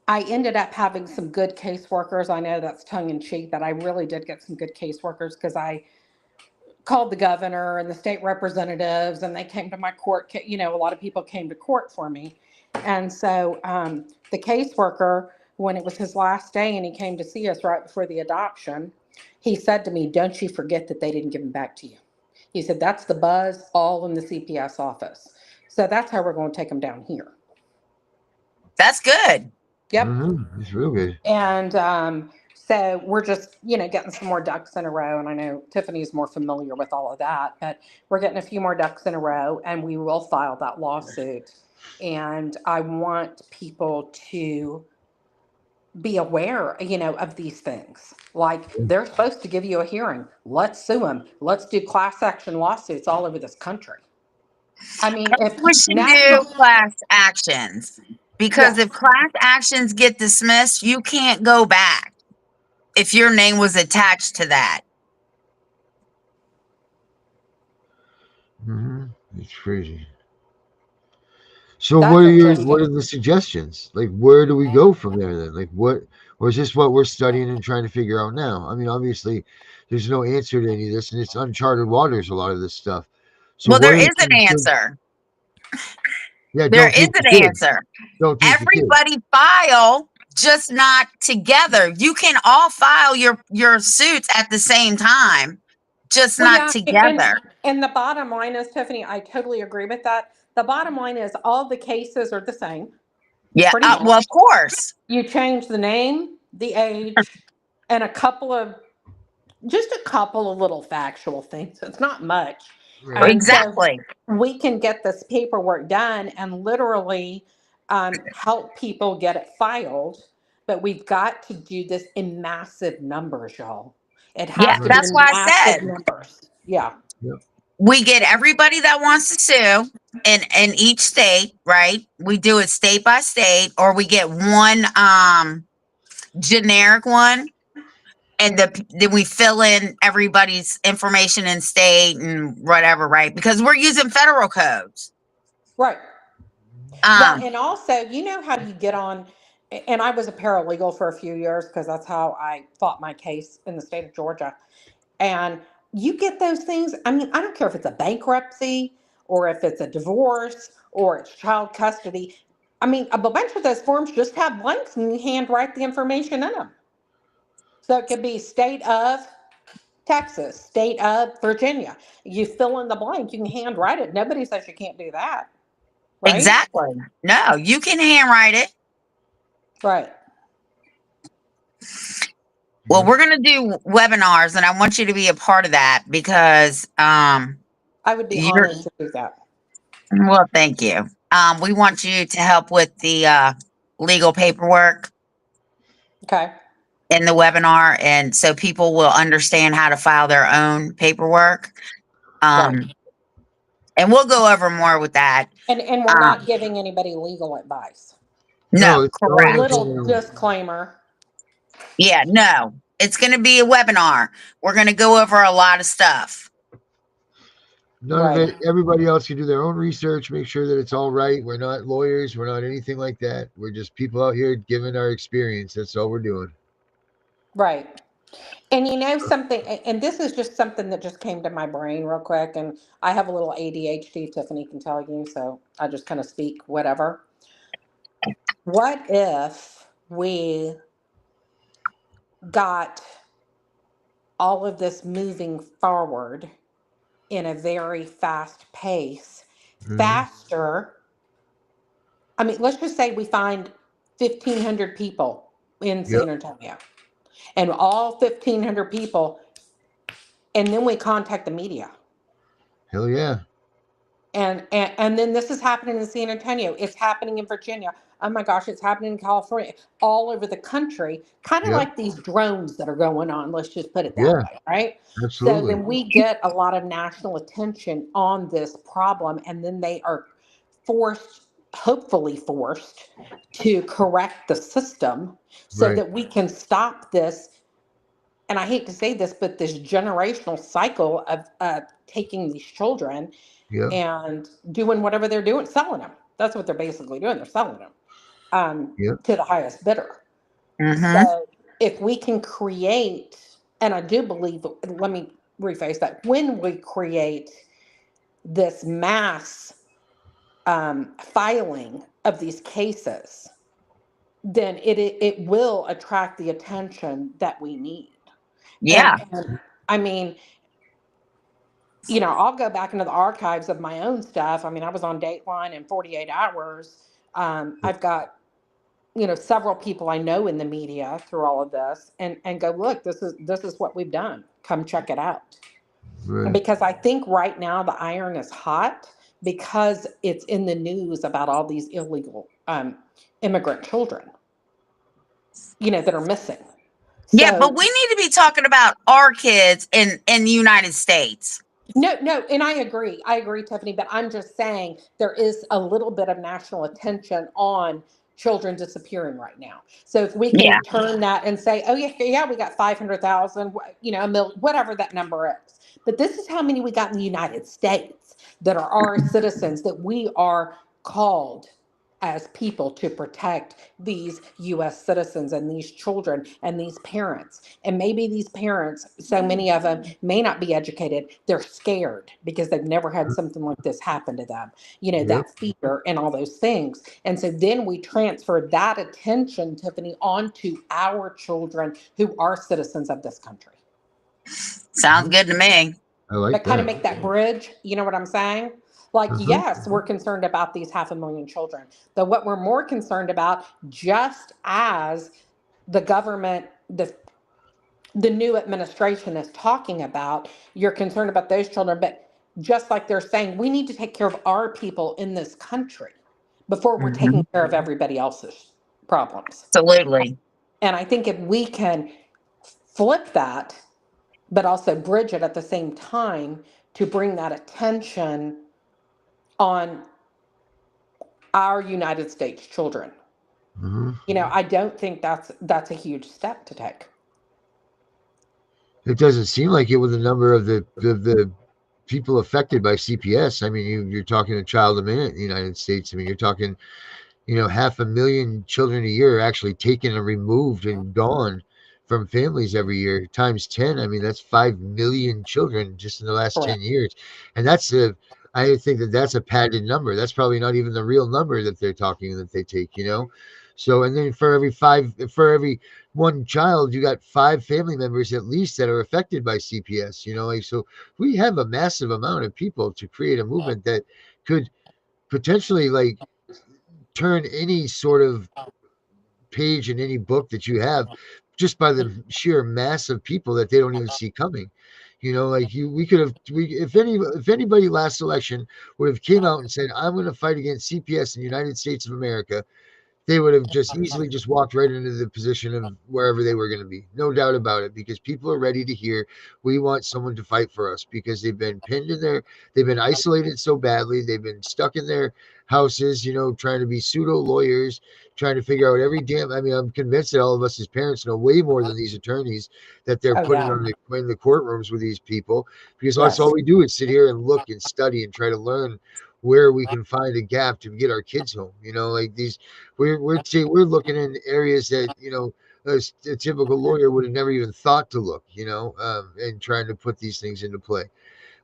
I ended up having some good caseworkers. I know that's tongue in cheek, but I really did get some good caseworkers because I called the governor and the state representatives, and they came to my court. A lot of people came to court for me. And so the caseworker, when it was his last day and he came to see us right before the adoption, he said to me, don't you forget that they didn't give him back to you. He said, that's the buzz all in the CPS office. So that's how we're going to take him down here. That's good. Yep. It's real good. And so we're just, getting some more ducks in a row. And I know Tiffany's more familiar with all of that, but we're getting a few more ducks in a row, and we will file that lawsuit. And I want people to be aware, of these things. Like, they're supposed to give you a hearing. Let's sue them. Let's do class action lawsuits all over this country. I mean, if we should do class actions. Because if class actions get dismissed, you can't go back if your name was attached to that. It's crazy. So what are the suggestions? Like, where do we go from there then? Like, or is this what we're studying and trying to figure out now? I mean, obviously, there's no answer to any of this, and it's uncharted waters, a lot of this stuff. So well, there is an answer. Yeah, there is an answer. Everybody file, just not together. You can all file your suits at the same time, just Well, not yeah, together. and the bottom line is, Tiffany, I totally agree with that. The bottom line is all the cases are the same, Yeah, pretty well, much. of course. You change the name, the age, and just a couple of little factual things. It's not much. Right. And so Exactly. we can get this paperwork done and literally help people get it filed. But we've got to do this in massive numbers, y'all. It Yeah, has to Right. be that's in why I massive said numbers. Yeah. Yep. we get everybody that wants to sue in each state, right? We do it state by state, or we get one generic one, and then we fill in everybody's information in state and whatever, right? Because we're using federal codes. Right. Well, Um, and also, you know how you get on, and I was a paralegal for a few years because that's how I fought my case in the state of Georgia. And you get those things. I mean, I don't care if it's a bankruptcy or if it's a divorce or it's child custody. I mean, a bunch of those forms just have blanks and you handwrite the information in them. So it could be state of Texas, state of Virginia. You fill in the blank, you can handwrite it. Nobody says you can't do that, right? exactly. No, you can handwrite it. Right. Well, Yep. we're gonna do webinars, and I want you to be a part of that because I would be you're honored to do that. well. Thank you. We want you to help with the legal paperwork Okay. in the webinar, and so people will understand how to file their own paperwork. Right. Um, and we'll go over more with that. And we're not Um, giving anybody legal advice. no, No, it's all correct. Little within. disclaimer. Yeah, no, it's going to be a webinar. We're going to go over a lot of stuff. None of Right. it. Everybody else can do their own research, make sure that it's all right. We're not lawyers. We're not anything like that. We're just people out here giving our experience. That's all we're doing. Right. And you know something, and this is just something that just came to my brain real quick, and I have a little ADHD, Tiffany can tell you, so I just kind of speak whatever. What if we got all of this moving forward in a very fast pace, Hmm. faster? I mean, let's just say we find 1,500 people in Yep. San Antonio, and all 1,500 people, and then we contact the media. Hell yeah. And then this is happening in San Antonio. It's happening in Virginia. Oh my gosh, it's happening in California, all over the country, kind of Yep. like these drones that are going on. Let's just put it that Yeah. way, right? So Absolutely. then we get a lot of national attention on this problem, and then they are forced, hopefully forced, to correct the system so Right. that we can stop this. And I hate to say this, but this generational cycle of taking these children Yep. and doing whatever they're doing, selling them. That's what they're basically doing. They're selling them Yep. to the highest bidder. Mm-hmm. So if we can create, and I do believe, let me rephrase that, when we create this mass filing of these cases, then it will attract the attention that we need. Yeah. And I mean, you know, I'll go back into the archives of my own stuff. I mean, I was on Dateline in 48 hours. I've got, you know, several people I know in the media through all of this, and go, look, this is what we've done. Come check it out. Right. Because I think right now the iron is hot because it's in the news about all these illegal immigrant children, you know, that are missing. Yeah, but So we need to be talking about our kids in the United States. no, and I agree, Tiffany, but I'm just saying there is a little bit of national attention on children disappearing right now. So if we Yeah. can turn that and say, oh yeah, we got 500,000, you know, a million, whatever that number is. But this is how many we got in the United States that are our citizens that we are called as people to protect these US citizens and these children and these parents. And maybe these parents, so many of them may not be educated. They're scared because they've never had something like this happen to them, you know, Yep. that fear and all those things. And so then we transfer that attention, Tiffany, onto our children who are citizens of this country. Sounds good to me. I like But kind of that. make that bridge. You know what I'm saying? Like, Uh-huh. yes, we're concerned about these 500,000 children. But what we're more concerned about, just as the government, the new administration is talking about, you're concerned about those children, but just like they're saying, we need to take care of our people in this country before we're taking Mhm. care of everybody else's problems. Absolutely. And I think if we can flip that, but also bridge it at the same time to bring that attention on our United States children. Uh-huh. I don't think that's a huge step to take. It doesn't seem like it with the number of the people affected by CPS. I mean, you're talking a child a minute in the United States. I mean, you're talking, 500,000 children a year are actually taken and removed and gone from families every year times 10. I mean, that's 5 million children just in the last 10 Correct. years. And I think that that's a padded number. That's probably not even the real number that they're talking that they take. So, and then for every one child, you got 5 family members at least that are affected by CPS. Like, so we have a massive amount of people to create a movement that could potentially like turn any sort of page in any book that you have just by the sheer mass of people that they don't even see coming. Like we could have, if anybody last election would have came out and said, I'm going to fight against CPS in the United States of America, they would have just easily just walked right into the position of wherever they were going to be. No doubt about it, because people are ready to hear, we want someone to fight for us, because they've been they've been isolated so badly. They've been stuck in their houses, trying to be pseudo lawyers, trying to figure out I mean, I'm convinced that all of us as parents know way more than these attorneys that they're Oh putting yeah. in the courtrooms with these people, because that's all Yes. we do is sit here and look and study and try to learn where we can find a gap to get our kids home. Like these, we're looking in areas that a typical lawyer would have never even thought to look, and trying to put these things into play.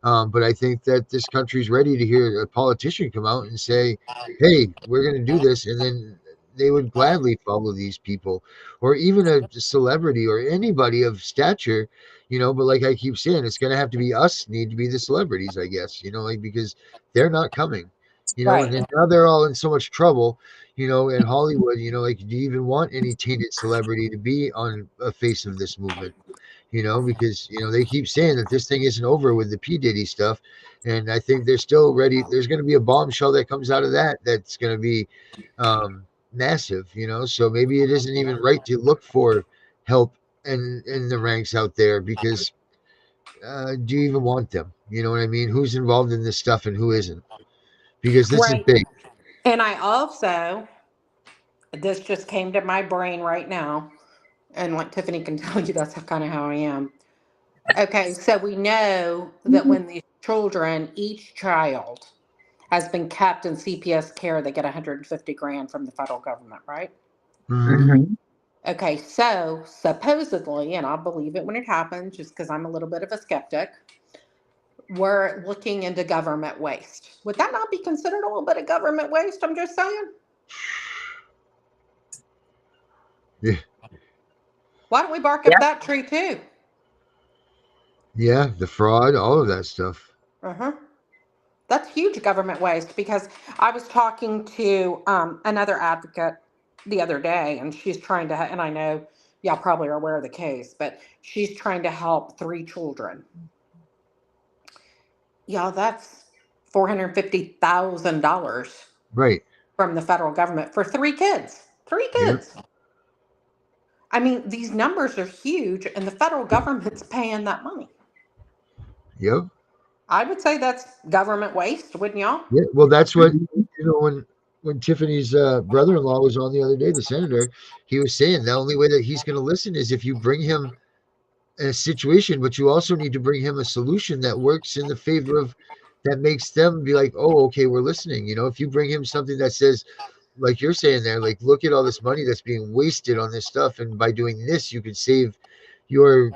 But I think that this country's ready to hear a politician come out and say, "Hey, we're going to do this," and then they would gladly follow these people, or even a celebrity or anybody of stature. But like I keep saying, it's going to have to be us need to be the celebrities, I guess. Like because they're not coming. And Right. then now they're all in so much trouble. In Hollywood. Like, do you even want any tainted celebrity to be on a face of this movement? Because they keep saying that this thing isn't over with the P Diddy stuff, and I think they're still ready. There's going to be a bombshell that comes out of that's going to be massive. So maybe it isn't even right to look for help in the ranks out there, because do you even want them? You know what I mean? Who's involved in this stuff and who isn't? Because this is Right. big. And I also, this just came to my brain right now, and like Tiffany can tell you, that's kind of how I am. Okay, so we know that when these children, each child has been kept in CPS care, they get 150 grand from the federal government, right? Mm-hmm. Mhm. Okay, so supposedly, and I'll believe it when it happens just because I'm a little bit of a skeptic, we're looking into government waste. Would that not be considered a little bit of government waste? I'm just saying. Yeah, Why don't we bark up Yep. that tree too? yeah, the fraud, all of that stuff. Uh-huh. That's huge government waste because I was talking to another advocate the other day, and she's trying to, and I know y'all probably are aware of the case, but she's trying to help 3 children. Y'all, that's $450,000 Right. from the federal government for 3 kids. Three Yep. kids. I mean, these numbers are huge, and the federal government's paying that money. Yep. I would say that's government waste, wouldn't y'all? Yeah, well, that's what when Tiffany's brother-in-law was on the other day, the senator, he was saying the only way that he's going to listen is if you bring him a situation, but you also need to bring him a solution that works in the favor of that makes them be like, oh, okay, we're listening. If you bring him something that says, like you're saying there, like, look at all this money that's being wasted on this stuff, and by doing this, you could save your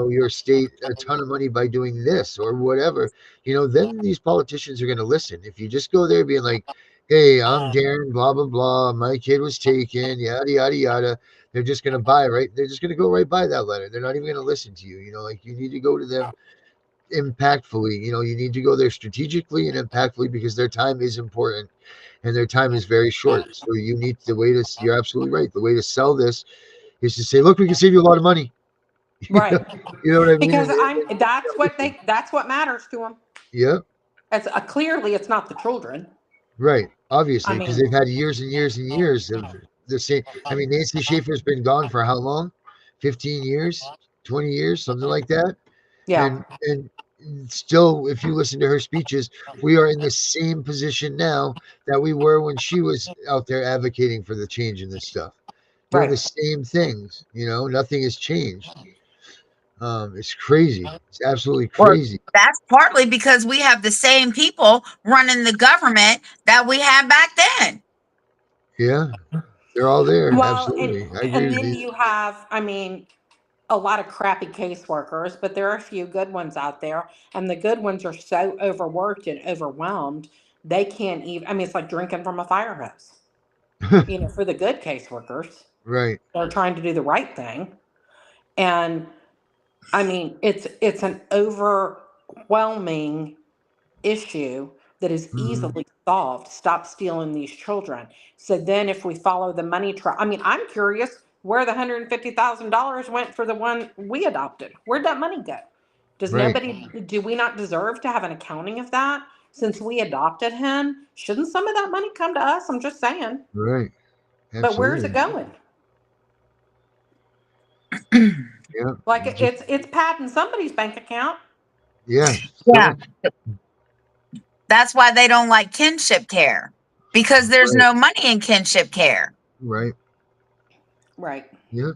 your state a ton of money by doing this or whatever. Then these politicians are going to listen. If you just go there being like, hey, I'm Darren, blah blah blah, my kid was taken, yada yada yada, They're just going to buy right. They're just going to go right by that letter. They're not even going to listen to you. You know, like you need to go to them impactfully. You know, you need to go there strategically and impactfully because their time is important and their time is very short. So you need the way to. You're absolutely right. The way to sell this is to say, look, we can save you a lot of money. Right. You know what I mean? Because that's what matters to them. Yeah. It's clearly it's not the children. Right. I Obviously, because mean, they've had years and years and years of the same. I mean, Nancy Schaefer's been gone for how long? 15 years, 20 years, something like that. yeah, And still, if you listen to her speeches, we are in the same position now that we were when she was out there advocating for the change in this stuff, doing the right. same things. You know, nothing has changed. It's crazy. It's absolutely Well, crazy. that's partly because we have the same people running the government that we had back then. Yeah, they're all there. Well, Absolutely, I agree and with then you. you have, I mean, a lot of crappy caseworkers, but there are a few good ones out there, and the good ones are so overworked and overwhelmed they can't even. I mean, it's like drinking from a fire hose. For the good caseworkers, Right. they're trying to do the right thing, and I mean, it's an overwhelming issue that is Mhm. easily solved. Stop stealing these children. So then, if we follow the money trail, I mean, I'm curious where the $150,000 went for the one we adopted. Where'd that money go? Does Right. nobody? Do we not deserve to have an accounting of that? Since we adopted him, shouldn't some of that money come to us? I'm just saying. Right. But where's it Absolutely. going? Yeah. Like Just it's padding somebody's bank account. yeah. Yeah. Someone. That's why they don't like kinship care, because there's Right. no money in kinship care. Right. Right. Yeah.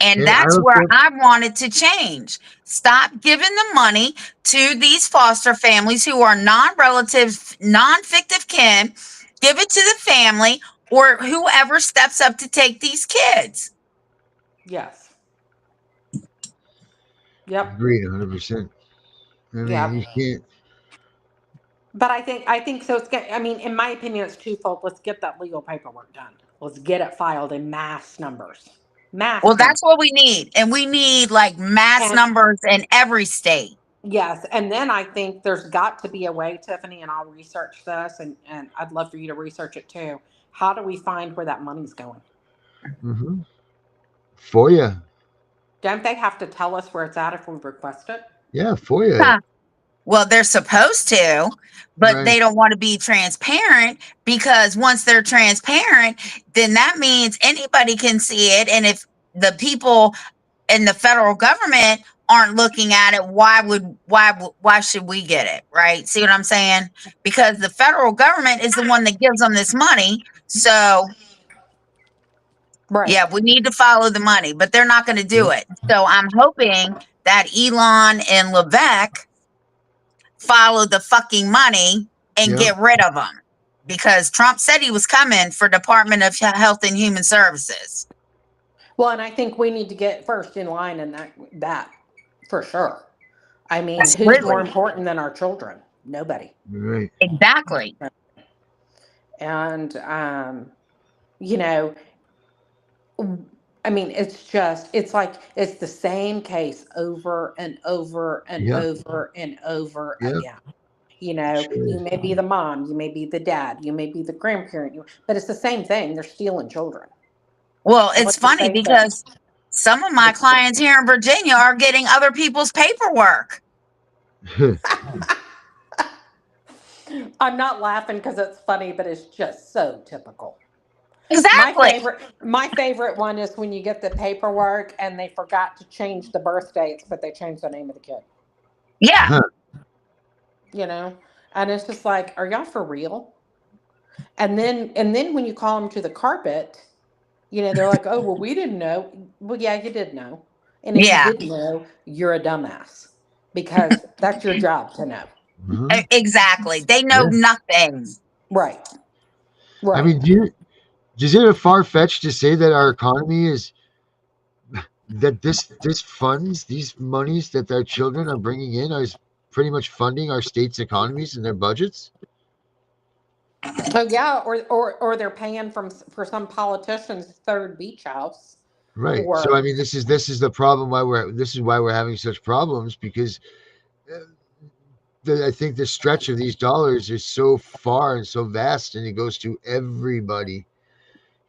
And And I that's don't where think. I wanted to change. Stop giving the money to these foster families who are non-relative, non-fictive kin. Give it to the family or whoever steps up to take these kids. Yes. Yep. Agreed. 100%. I mean, Yep. you can't. But I think so. I mean, in my opinion, it's twofold. Let's get that legal paperwork done. Let's get it filed in mass numbers. Well, Mass numbers. that's what we need. And we need like mass And numbers in every state. yes, and then I think there's got to be a way, Tiffany, and I'll research this, and I'd love for you to research it too. How do we find where that money's going? Mm-hmm. FOIA. Don't they have to tell us where it's at if we request it? Yeah. FOIA. Huh. Well, they're supposed to, but Right. they don't want to be transparent, because once they're transparent, then that means anybody can see it. And if the people in the federal government aren't looking at it, why should we get it? Right? See what I'm saying? Because the federal government is the one that gives them this money. So Right. yeah, we need to follow the money, but they're not going to do Yep. it. So I'm hoping that Elon and Levesque follow the fucking money and Yep. get rid of them, because Trump said he was coming for Department of Health and Human Services. Well, and I think we need to get first in line in that for sure. I mean, who's more Absolutely. important than our children? Nobody. Right. Exactly. And you know, I mean, it's like it's the same case over and over and Yep. over and over Yep. again. You Sure. may be the mom, you may be the dad, you may be the grandparent, but it's the same thing. They're stealing children. Well, And it's what's the funny same thing? because some of my clients here in Virginia are getting other people's paperwork. I'm not laughing because it's funny, but it's just so typical. Exactly. My favorite one is when you get the paperwork and they forgot to change the birth dates, but they changed the name of the kid. Yeah. And it's just like, are y'all for real? And then when you call them to the carpet, they're like, oh, well, we didn't know. Well, yeah, you did know. And if you Yeah. didn't know, you're a dumbass, because that's your job to know. Mhm. Exactly. They know Yeah. nothing. Right. I mean, is it a far fetched to say that our economy is that this funds these monies that our children are bringing in is pretty much funding our state's economies and their budgets? Oh yeah, or they're paying for some politician's third beach house. Right. So I Or mean, this is the problem this is why we're having such problems because uh, I think the stretch of these dollars is so far and so vast, and it goes to everybody.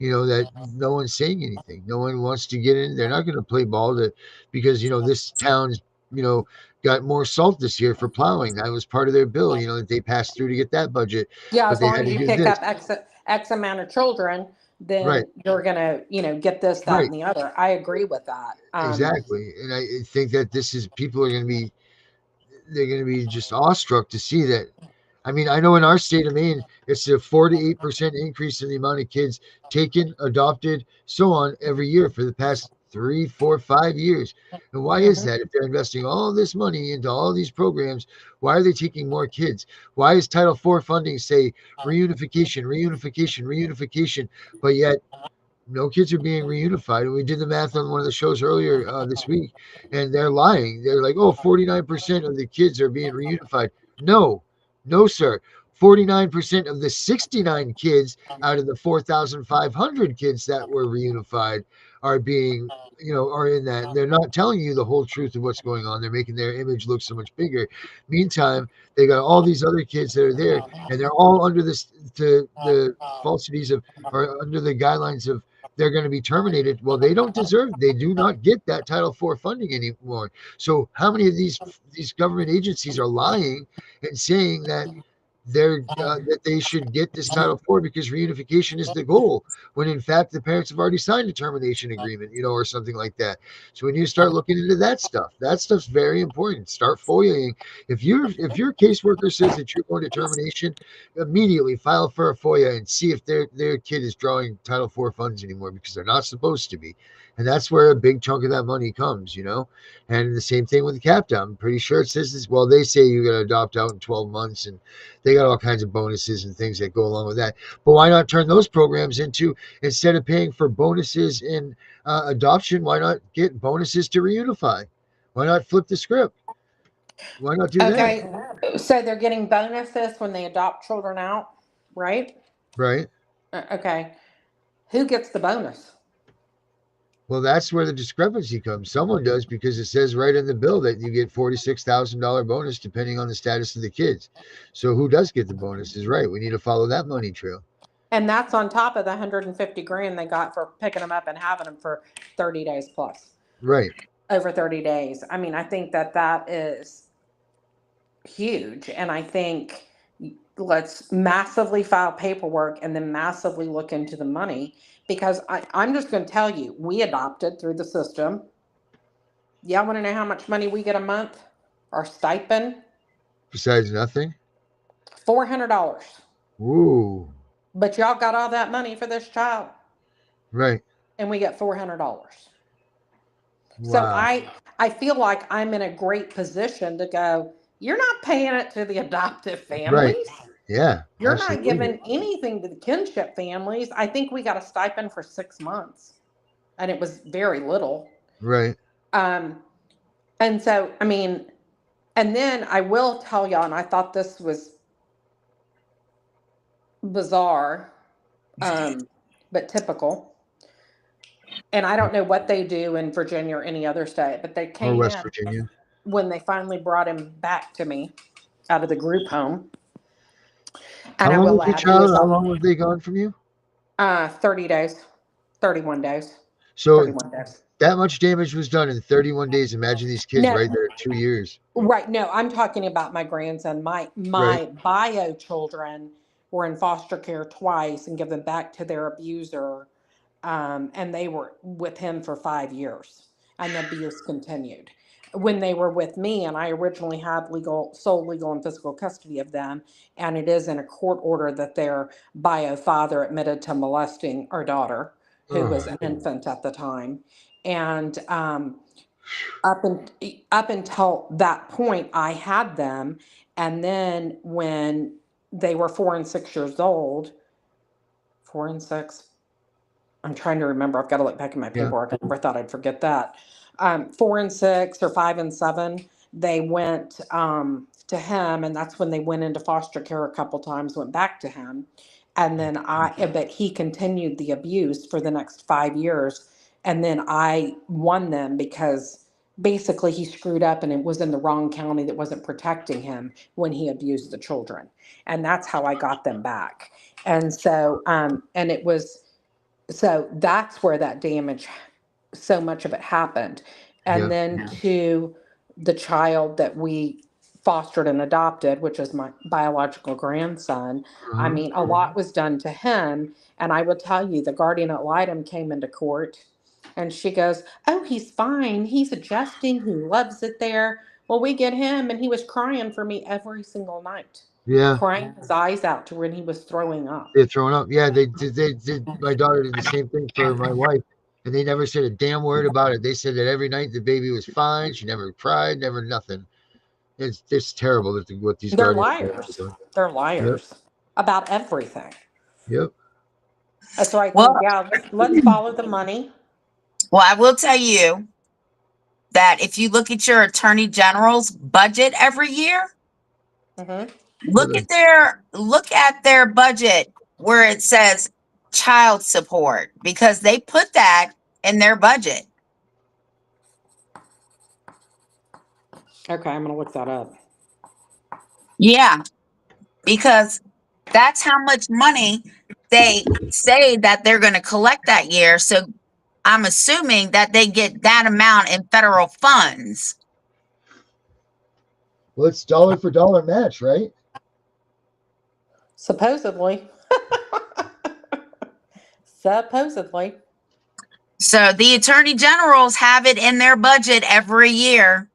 That no one's saying anything. No one wants to get in. They're not going to play ball because this town's you know got more salt this year for plowing. That was part of their bill. That they passed through to get that budget, yeah, but as they long had as to you do pick this. up X amount of children, Right. then you're gonna, get this, that, Right. and the other. I agree with that. Exactly. And I think that this is people are going to be they're going to be just awestruck to see that. I mean, I know in our state of Maine, it's a 4 to 8% increase in the amount of kids taken, adopted, so on every year for the past 3, 4, 5 years. And why is Mhm. that? If they're investing all this money into all these programs, why are they taking more kids? Why is Title IV funding say reunification, reunification, reunification, but yet no kids are being reunified? And we did the math on one of the shows earlier this week, and they're lying. They're like, oh, 49% of the kids are being reunified. No, no, sir. 49% of the 69 kids out of the 4,500 kids that were reunified are are in that. And they're not telling you the whole truth of what's going on. They're making their image look so much bigger. Meantime, they got all these other kids that are there, and they're all under the falsities of, or under the guidelines of, they're going to be terminated. Well, they do not get that Title IV funding anymore. So how many of these government agencies are lying and saying that they should get this Title IV because reunification is the goal, when in fact the parents have already signed a termination agreement, or something like that. So when you start looking into that stuff's very important. Start FOIAing. If your caseworker says that you're going to termination, immediately file for a FOIA and see if their kid is drawing Title IV funds anymore, because they're not supposed to be. And that's where a big chunk of that money comes. And the same thing with the cap down. I'm pretty sure it says this. Well, they say you're going to adopt out in 12 months, and they got all kinds of bonuses and things that go along with that. But why not turn those programs into, instead of paying for bonuses in adoption, why not get bonuses to reunify? Why not flip the script? Why not do that? Okay, so they're getting bonuses when they adopt children out, right? Right. Okay, who gets the bonus? Well, that's where the discrepancy comes. Someone does, because it says right in the bill that you get $46,000 bonus depending on the status of the kids. So who does get the bonus is right. We need to follow that money trail. And that's on top of the 150 grand they got for picking them up and having them for 30 days plus, Right. over 30 days. I mean, I think that is huge. And I think let's massively file paperwork and then massively look into the money, because I'm just going to tell you, we adopted through the system. Y'all want to know how much money we get a month? Our stipend, Besides nothing. $400. Ooh. But y'all got all that money for this child, Right. and we get $400. So Wow. I feel like I'm in a great position to go, you're not paying it to the adoptive Right. families. Yeah. You're not Absolutely. giving anything to the kinship families. I think we got a stipend for 6 months, and it was very little. Right. Um, and so, I mean, and then I will tell y'all, and I thought this was bizarre, but typical. And I don't know what they do in Virginia or any other state, but they Or came West in Virginia. when they finally brought him back to me out of the group home. How And I long will was your add, he child? is How long were they gone from you? 30 days, 31 days, So 31 days. that much damage was done in 31 days. Imagine these kids No, right there 2 years. right. No, I'm talking about my grandson. My Right. my bio children were in foster care twice and given back to their abuser, and they were with him for 5 years, and the abuse continued. When they were with me, and I originally had sole legal and physical custody of them, and it is in a court order that their bio father admitted to molesting our daughter, who was Ugh. an infant at the time, and up and up until that point I had them, and then when they were 4 and 6 years old, 4 and 6, I'm trying to remember, I've got to look back in my Yeah. paperwork, I never thought I'd forget that. 4 and 6 or 5 and 7, they went to him, and that's when they went into foster care a couple times, went back to him. And then but he continued the abuse for the next 5 years. And then I won them because basically he screwed up and it was in the wrong county that wasn't protecting him when he abused the children. And that's how I got them back. And so, and it was, so that's where that damage, so much of it happened. And Yeah. then to the child that we fostered and adopted, which is my biological grandson, I mean, a lot was done to him. And I will tell you, the guardian ad litem came into court and she goes, "Oh, he's fine. He's adjusting. He loves it there." Well, we get him, and he was crying for me every single night, Yeah. crying his eyes out to when he was throwing up. They're throwing up. Yeah, they did. They did. My daughter did the same thing for my wife, and they never said a damn word about it. They said that every night the baby was fine. She never cried, never nothing. It's terrible what these They're guardians are liars. doing. They're Yep. liars about everything. Yep. That's why I think, Well, yeah, let's follow the money. well, I will tell you that if you look at your attorney general's budget every year, Mm-hmm. look at their budget where it says child support, because they put that in their budget. Okay, I'm going to look that up. Yeah, because that's how much money they say that they're going to collect that year. So I'm assuming that they get that amount in federal funds. Well, it's dollar for dollar match, right? Supposedly. Supposedly. So the attorney generals have it in their budget every year.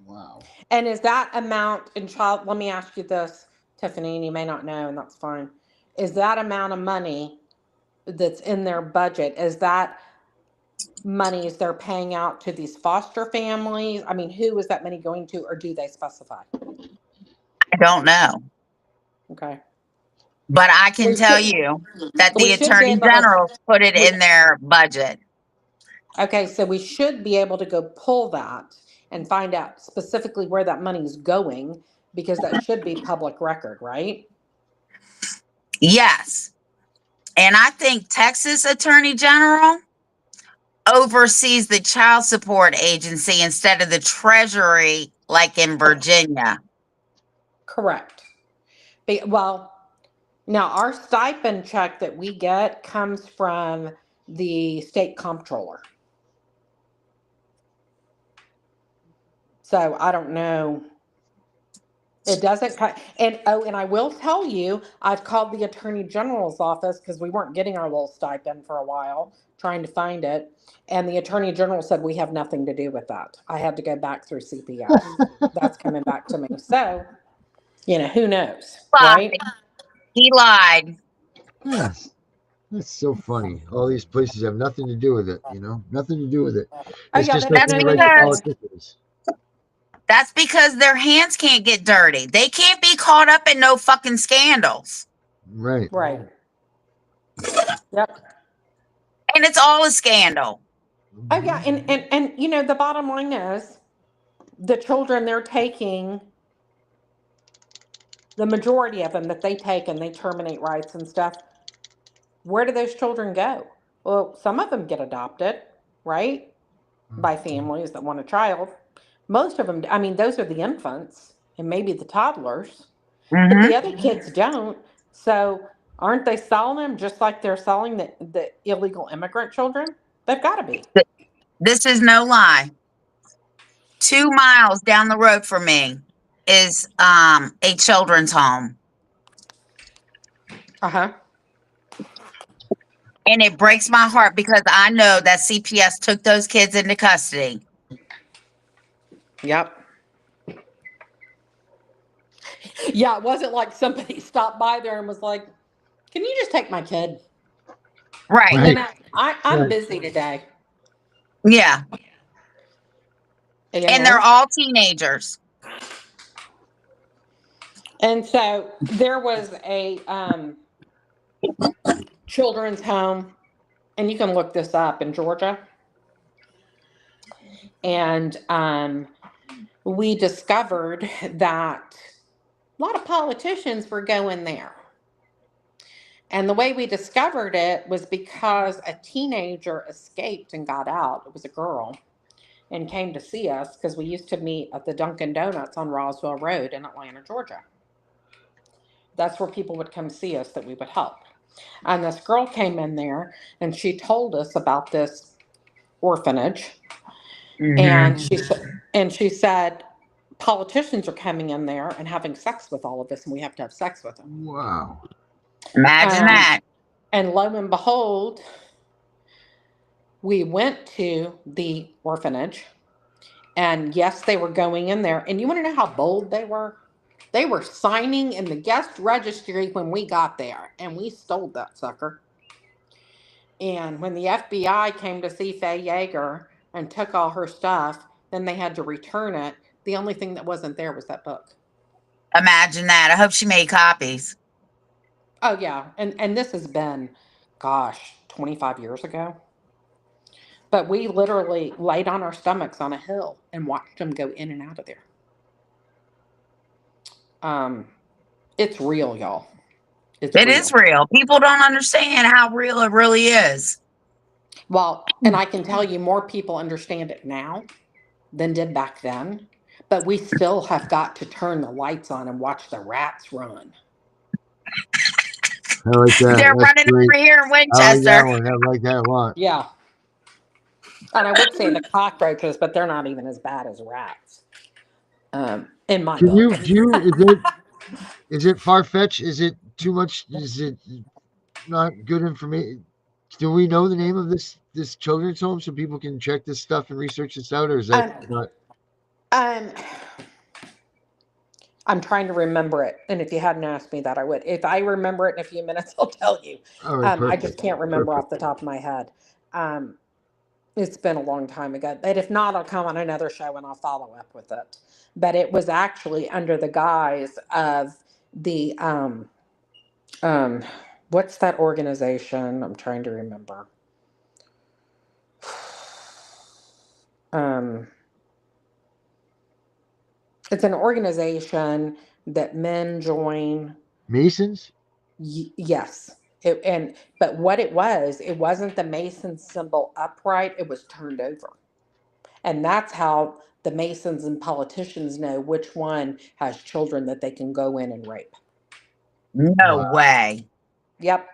Wow. And is that amount in child, let me ask you this, Tiffany, and you may not know, and that's fine. Is that amount of money that's in their budget, is that monies they're paying out to these foster families? I mean, who is that money going to, or do they specify? I don't know. Okay. But I can We tell should, you that we the should be attorney able to, general put it in their budget. okay, so we should be able to go pull that and find out specifically where that money's going, because that should be public record, right? Yes. And I think Texas attorney general oversees the child support agency instead of the treasury, like in Virginia. Correct. Well, now our stipend check that we get comes from the state comptroller. So I don't know. It doesn't, and oh, and I will tell you, I've called the Attorney General's office because we weren't getting our little stipend for a while, trying to find it. And the Attorney General said, we have nothing to do with that. I had to go back through CPS. That's coming back to me. So, who knows, right? He lied. Yes. That's so funny. All these places have nothing to do with it, nothing to do with it. Oh, It's yeah, just they like don't any know regular because- anything. politicians. That's because their hands can't get dirty. They can't be caught up in no fucking scandals. Right. Right. Yep. And it's all a scandal. Oh, yeah. And the bottom line is the children they're taking, the majority of them that they take and they terminate rights and stuff, where do those children go? Well, some of them get adopted, right? By families that want a child. Most of them, I mean, those are the infants and maybe the toddlers, but the other kids don't. So aren't they selling them just like they're selling the illegal immigrant children? They've got to be. This is no lie. 2 miles down the road from me is a children's home. Uh-huh. And it breaks my heart because I know that CPS took those kids into custody. Yep. Yeah, it wasn't like somebody stopped by there and was like, "Can you just take my kid?" Right. Right. I'm Right. busy today. Yeah. You And know? they're all teenagers. And so there was a children's home, and you can look this up in Georgia. And we discovered that a lot of politicians were going there. And the way we discovered it was because a teenager escaped and got out. It was a girl, and came to see us because we used to meet at the Dunkin' Donuts on Roswell Road in Atlanta, Georgia. That's where people would come see us that we would help. And this girl came in there and she told us about this orphanage. And she said politicians are coming in there and having sex with all of us, and we have to have sex with them. Wow. Imagine that. And lo and behold, we went to the orphanage, and yes, they were going in there. And you want to know how bold they were? They were signing in the guest registry when we got there, and we stole that sucker. And when the FBI came to see Faye Yeager and took all her stuff, then they had to return it. The only thing that wasn't there was that book. Imagine that. I hope she made copies. Oh yeah, and this has been, gosh, 25 years ago. But we literally laid on our stomachs on a hill and watched them go in and out of there. It's real, y'all. It's It real. is real. People don't understand how real it really is. Well, and I can tell you more people understand it now than did back then. But we still have got to turn the lights on and watch the rats run. I like that. They're That's running great. over here in I like Winchester. that one. I like that a lot. Yeah. And I would say the cockroaches, but they're not even as bad as rats. In my Can book. is it far fetched? Is it too much? Is it not good information? Do we know the name of this children's home so people can check this stuff and research this out, or is that not? I'm trying to remember it, and if you hadn't asked me that, I would. If I remember it in a few minutes, I'll tell you. All right, I just perfect. can't remember off the top of my head. It's been a long time ago. But if not, I'll come on another show and I'll follow up with it. But it was actually under the guise of the what's that organization? I'm trying to remember. It's an organization that men join. Masons? Yes. But what it wasn't the Mason symbol upright, it was turned over. And that's how the Masons and politicians know which one has children that they can go in and rape. No Wow. way. Yep.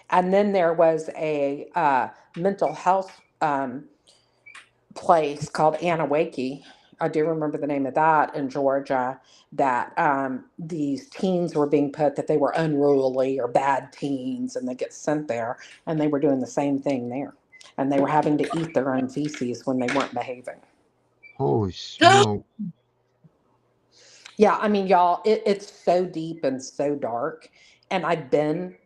And then there was a mental health place called Anawake. I do remember the name of that in Georgia, that these teens were being put, that they were unruly or bad teens, and they get sent there, and they were doing the same thing there. And they were having to eat their own feces when they weren't behaving. Holy smoke. Yeah, I mean, y'all, it's so deep and so dark. And I've been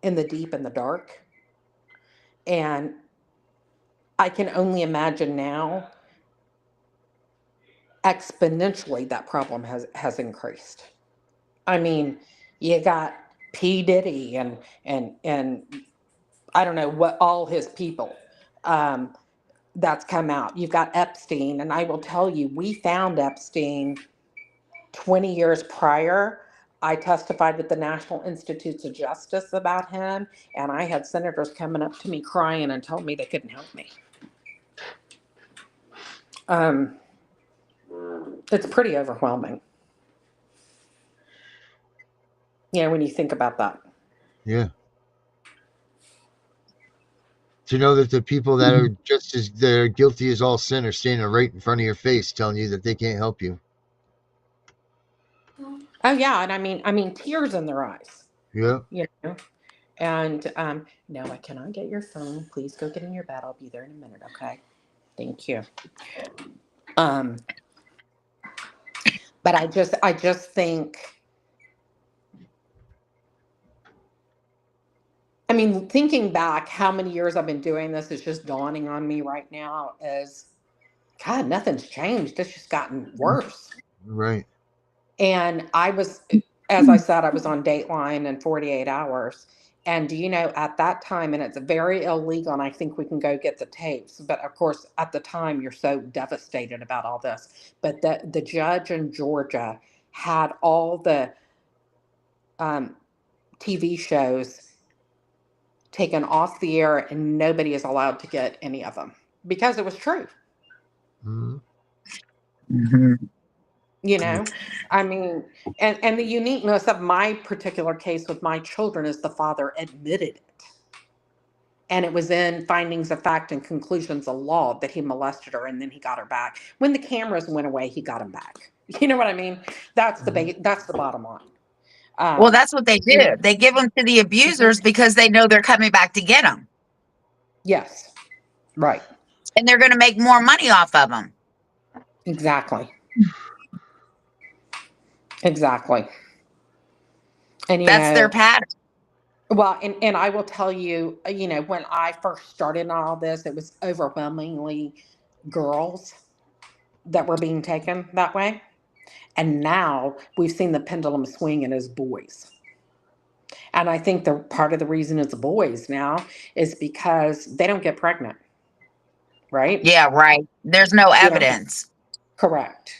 in the deep and the dark. And I can only imagine now, exponentially, that problem has increased. I mean, you got P. Diddy and I don't know what, all his people that's come out. You've got Epstein, and I will tell you, we found Epstein 20 years prior. I testified at the National Institutes of Justice about him, and I had senators coming up to me crying and told me they couldn't help me. It's pretty overwhelming. When you think about that. Yeah. To know that the people that are just as they're guilty as all sin are standing right in front of your face telling you that they can't help you. Oh yeah, and I mean tears in their eyes. Yeah. And Noah, can I get your phone? Please go get in your bed. I'll be there in a minute, okay? Thank you. But I just think, I mean, thinking back how many years I've been doing this is just dawning on me right now as, God, nothing's changed. It's just gotten worse. Right. And I was, as I said, I was on Dateline and 48 Hours. And do you know, at that time, and it's very illegal, and I think we can go get the tapes, but of course, at the time, you're so devastated about all this. But the judge in Georgia had all the um, TV shows taken off the air, and nobody is allowed to get any of them because it was true. Mhm. You know, I mean, and the uniqueness of my particular case with my children is the father admitted it. And it was in findings of fact and conclusions of law that he molested her, and then he got her back. When the cameras went away, he got him back. You know what I mean? That's that's the bottom line. Well, that's what they You do. know, They give them to the abusers because they know they're coming back to get them, yes, right, and they're going to make more money off of them. exactly, exactly. And you That's their know, pattern. well, and I will tell you, you know, when I first started in all this, it was overwhelmingly girls that were being taken that way. And now we've seen the pendulum swing and as boys. And I think the part of the reason it's boys now is because they don't get pregnant, right? Yeah, right. There's no You know, evidence. correct.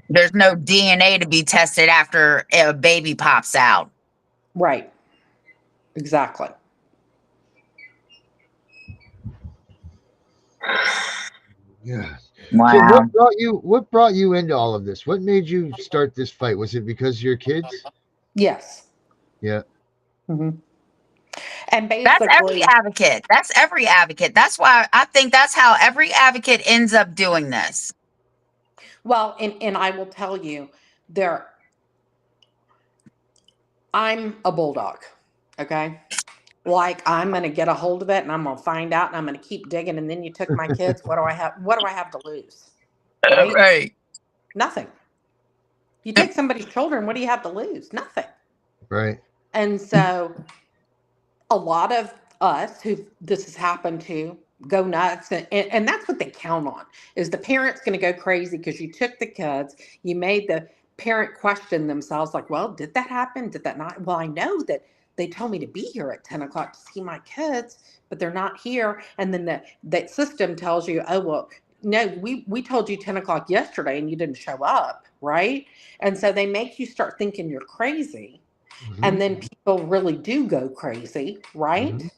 There's no DNA to be tested after a baby pops out. Right. Exactly. Yeah. So Wow. what brought you into all of this? What made you start this fight? Was it because of your kids? Yes. Yeah. hmm And That's every basically, advocate. That's every advocate. That's why I think that's how every advocate ends up doing this. well, and I will tell you, there, I'm a bulldog. Okay. Like I'm gonna get a hold of it and I'm gonna find out and I'm gonna keep digging. And then you took my kids. What do I have? What do I have to lose? Right? Right. Nothing. You take somebody's children, what do you have to lose? Nothing. Right. And so a lot of us who this has happened to go nuts, and that's what they count on, is the parent's going to go crazy because you took the kids, you made the parent question themselves like, well, did that happen, did that not? Well, I know that they told me to be here at 10 o'clock to see my kids, but they're not here. And then that system tells you, oh well, no, we told you 10 o'clock yesterday and you didn't show up, right? And so they make you start thinking you're crazy. And Mhm. then people really do go crazy, right? Mhm.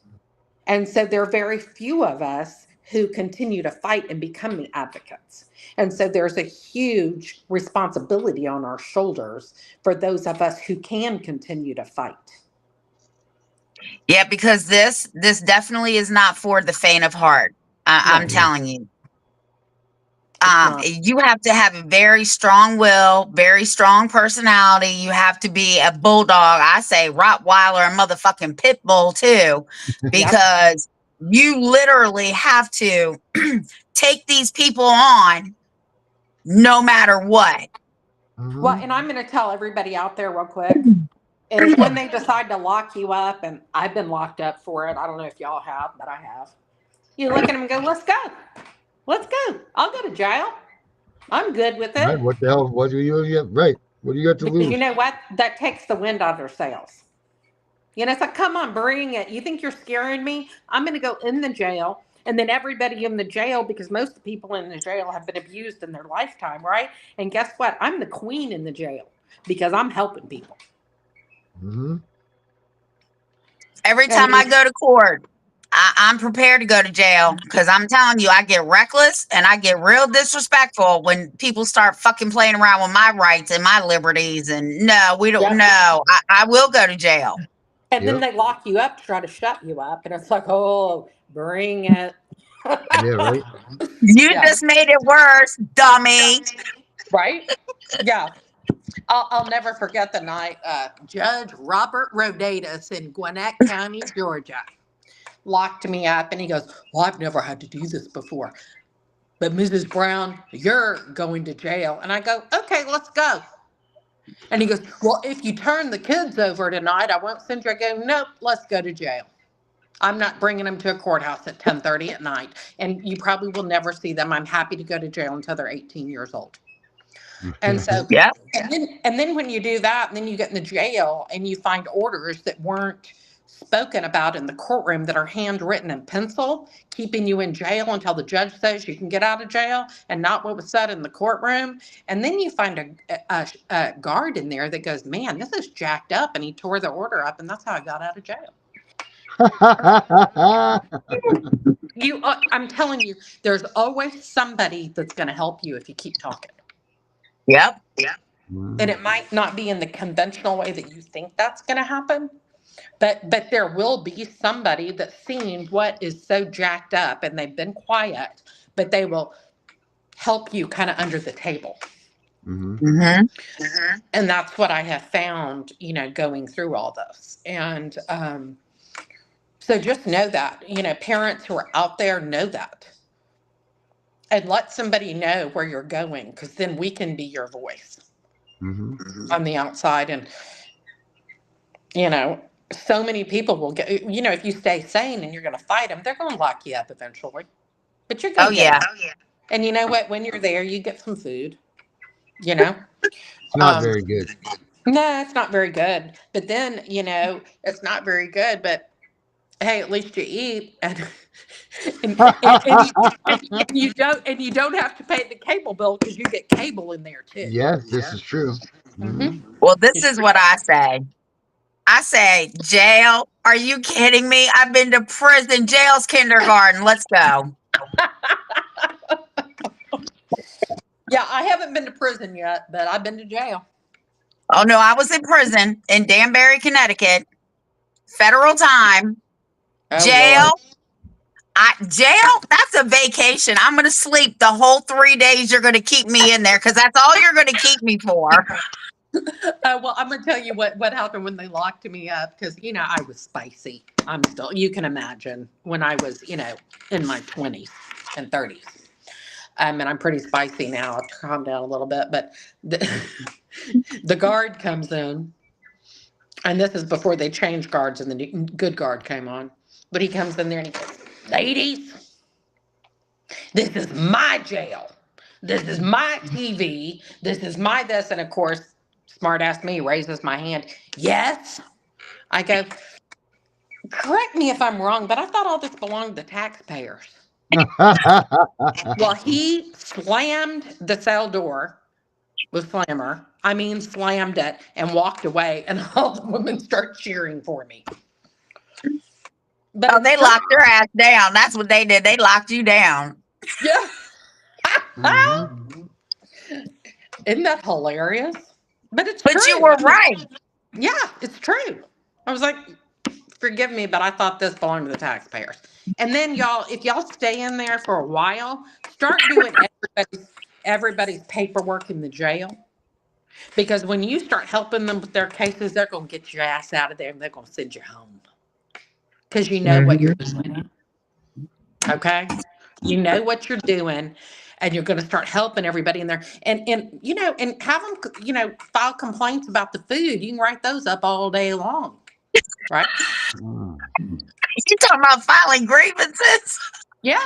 And so there are very few of us who continue to fight and become the advocates. And so there's a huge responsibility on our shoulders for those of us who can continue to fight. Yeah, because this definitely is not for the faint of heart. I'm No, telling you. it's not. You have to have a very strong will, very strong personality. You have to be a bulldog. I say Rottweiler and motherfucking pit bull too, Yep. because you literally have to take these people on no matter what. Well, Mhm. and I'm going to tell everybody out there real quick is when they decide to lock you up, and I've been locked up for it. I don't know if y'all have, but I have. You look at them and go, let's go. Let's go. I'll go to jail. I'm good with it. Right. What the hell? What do you have? Right. What do you got to Because you lose? know what? That takes the wind out of their sails. You know, it's like, come on, bring it. You think you're scaring me? I'm going to go in the jail. And then everybody in the jail, because most of the people in the jail have been abused in their lifetime, right? And guess what? I'm the queen in the jail because I'm helping people. Hmm. Every I time I mean, go to court, I'm prepared to go to jail because I'm telling you, I get reckless and I get real disrespectful when people start fucking playing around with my rights and my liberties. And no, we don't yep. know. I will go to jail. And then Yep. they lock you up to try to shut you up. And it's like, oh, bring it. Yeah. Right. You Yeah. just made it worse, dummy. Right? Yeah. I'll never forget the night Judge Robert Rodatus in Gwinnett County, Georgia, locked me up. And he goes, well, I've never had to do this before. But Mrs. Brown, you're going to jail. And I go, okay, let's go. And he goes, well, if you turn the kids over tonight, I won't send you. I go, nope, let's go to jail. I'm not bringing them to a courthouse at 10:30 at night. And you probably will never see them. I'm happy to go to jail until they're 18 years old. And so, Yep. and then when you do that, and then you get in the jail and you find orders that weren't spoken about in the courtroom that are handwritten in pencil, keeping you in jail until the judge says you can get out of jail, and not what was said in the courtroom. And then you find a guard in there that goes, man, this is jacked up, and he tore the order up, and that's how I got out of jail. I'm telling you, there's always somebody that's going to help you if you keep talking. Yep. And it might not be in the conventional way that you think that's going to happen, but there will be somebody that's seen what is so jacked up and they've been quiet, but they will help you kind of under the table. Mm-hmm. And that's what I have found, going through all this. And so just know that, parents who are out there know that. And let somebody know where you're going, because then we can be your voice on the outside. And, so many people will get, if you stay sane and you're going to fight them, they're going to lock you up eventually. But you're going to get out. And you know what? When you're there, you get some food, It's not very good. No, it's not very good. But then, it's not very good, but hey, at least you eat. And you don't have to pay the cable bill because you get cable in there too. Yes, this is true. Well, this is what I say. I say, jail? Are you kidding me? I've been to prison. Jail's kindergarten. Let's go. Yeah, I haven't been to prison yet, but I've been to jail. Oh, no, I was in prison in Danbury, Connecticut. Federal time. Oh, Jail? Lord. Jail? That's a vacation. I'm going to sleep the whole 3 days you're going to keep me in there because that's all you're going to keep me for. Well, I'm going to tell you what happened when they locked me up because, I was spicy. You can imagine when I was, in my 20s and 30s. And I'm pretty spicy now. I've calmed down a little bit. But the guard comes in, and this is before they changed guards and the good guard came on. But he comes in there and he goes, ladies, this is my jail. This is my TV. This is my this. And of course, smart ass me raises my hand. Yes. I go, correct me if I'm wrong, but I thought all this belonged to taxpayers. Well, he slammed the cell door with slammer. I mean, slammed it and walked away, and all the women start cheering for me. But they locked your ass down. That's what they did. They locked you down. Yeah. Isn't that hilarious? But it's true. But you were right. Yeah, it's true. I was like, forgive me, but I thought this belonged to the taxpayers. And then y'all, if y'all stay in there for a while, start doing everybody's paperwork in the jail. Because when you start helping them with their cases, they're going to get your ass out of there and they're going to send you home. Because you know what you're doing. Okay? You know what you're doing. And you're going to start helping everybody in there. And have them, file complaints about the food. You can write those up all day long. Right? You talking about filing grievances? Yeah.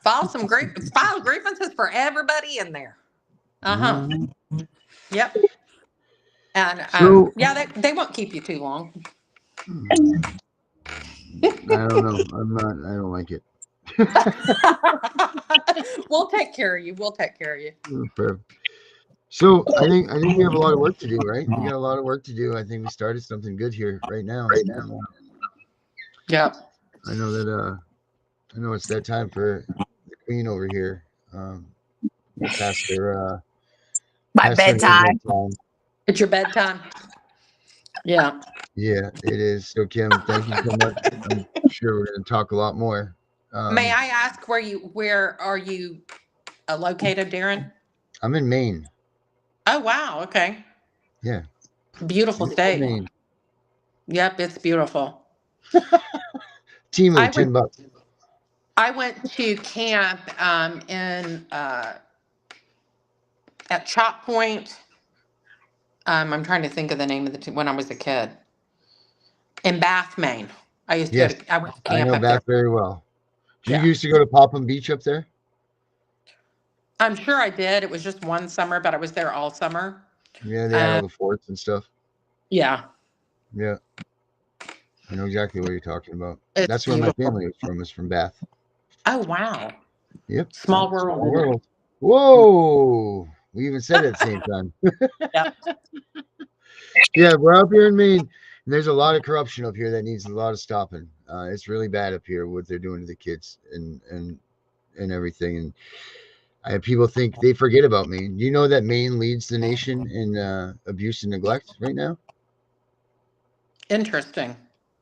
File grievances for everybody in there. Yep. And So, they won't keep you too long. I don't know. I don't like it. We'll take care of you. Fair. So I think we have a lot of work to do, right? We got a lot of work to do. I think we started something good here right now. Yeah. I know that I know it's that time for the queen over here. Past their My bedtime. It's your bedtime. Yeah. Yeah, it is. So Kim, thank you so much. I'm sure we're going to talk a lot more. May I ask where are you located, Darren? I'm in Maine. Oh wow. Okay. Yeah. Beautiful state. Maine. Yep, it's beautiful. Timu, $10. I went to camp at Chop Point. I'm trying to think of the name of when I was a kid. In Bath, Maine. I went to camp I know up Bath there. very well. Did you used to go to Popham Beach up there? I'm sure I did. It was just one summer, but I was there all summer. Yeah, they had all the forts and stuff. Yeah. Yeah. I know exactly what you're talking about. It's That's where my beautiful. family was from Bath. Oh, wow. Yep. Small Small world. world. Whoa. We even said it at the same time. Yep. Yeah, we're up here in Maine, and there's a lot of corruption up here that needs a lot of stopping. It's really bad up here what they're doing to the kids and everything. And people think they forget about Maine. You know that Maine leads the nation in abuse and neglect right now? Interesting.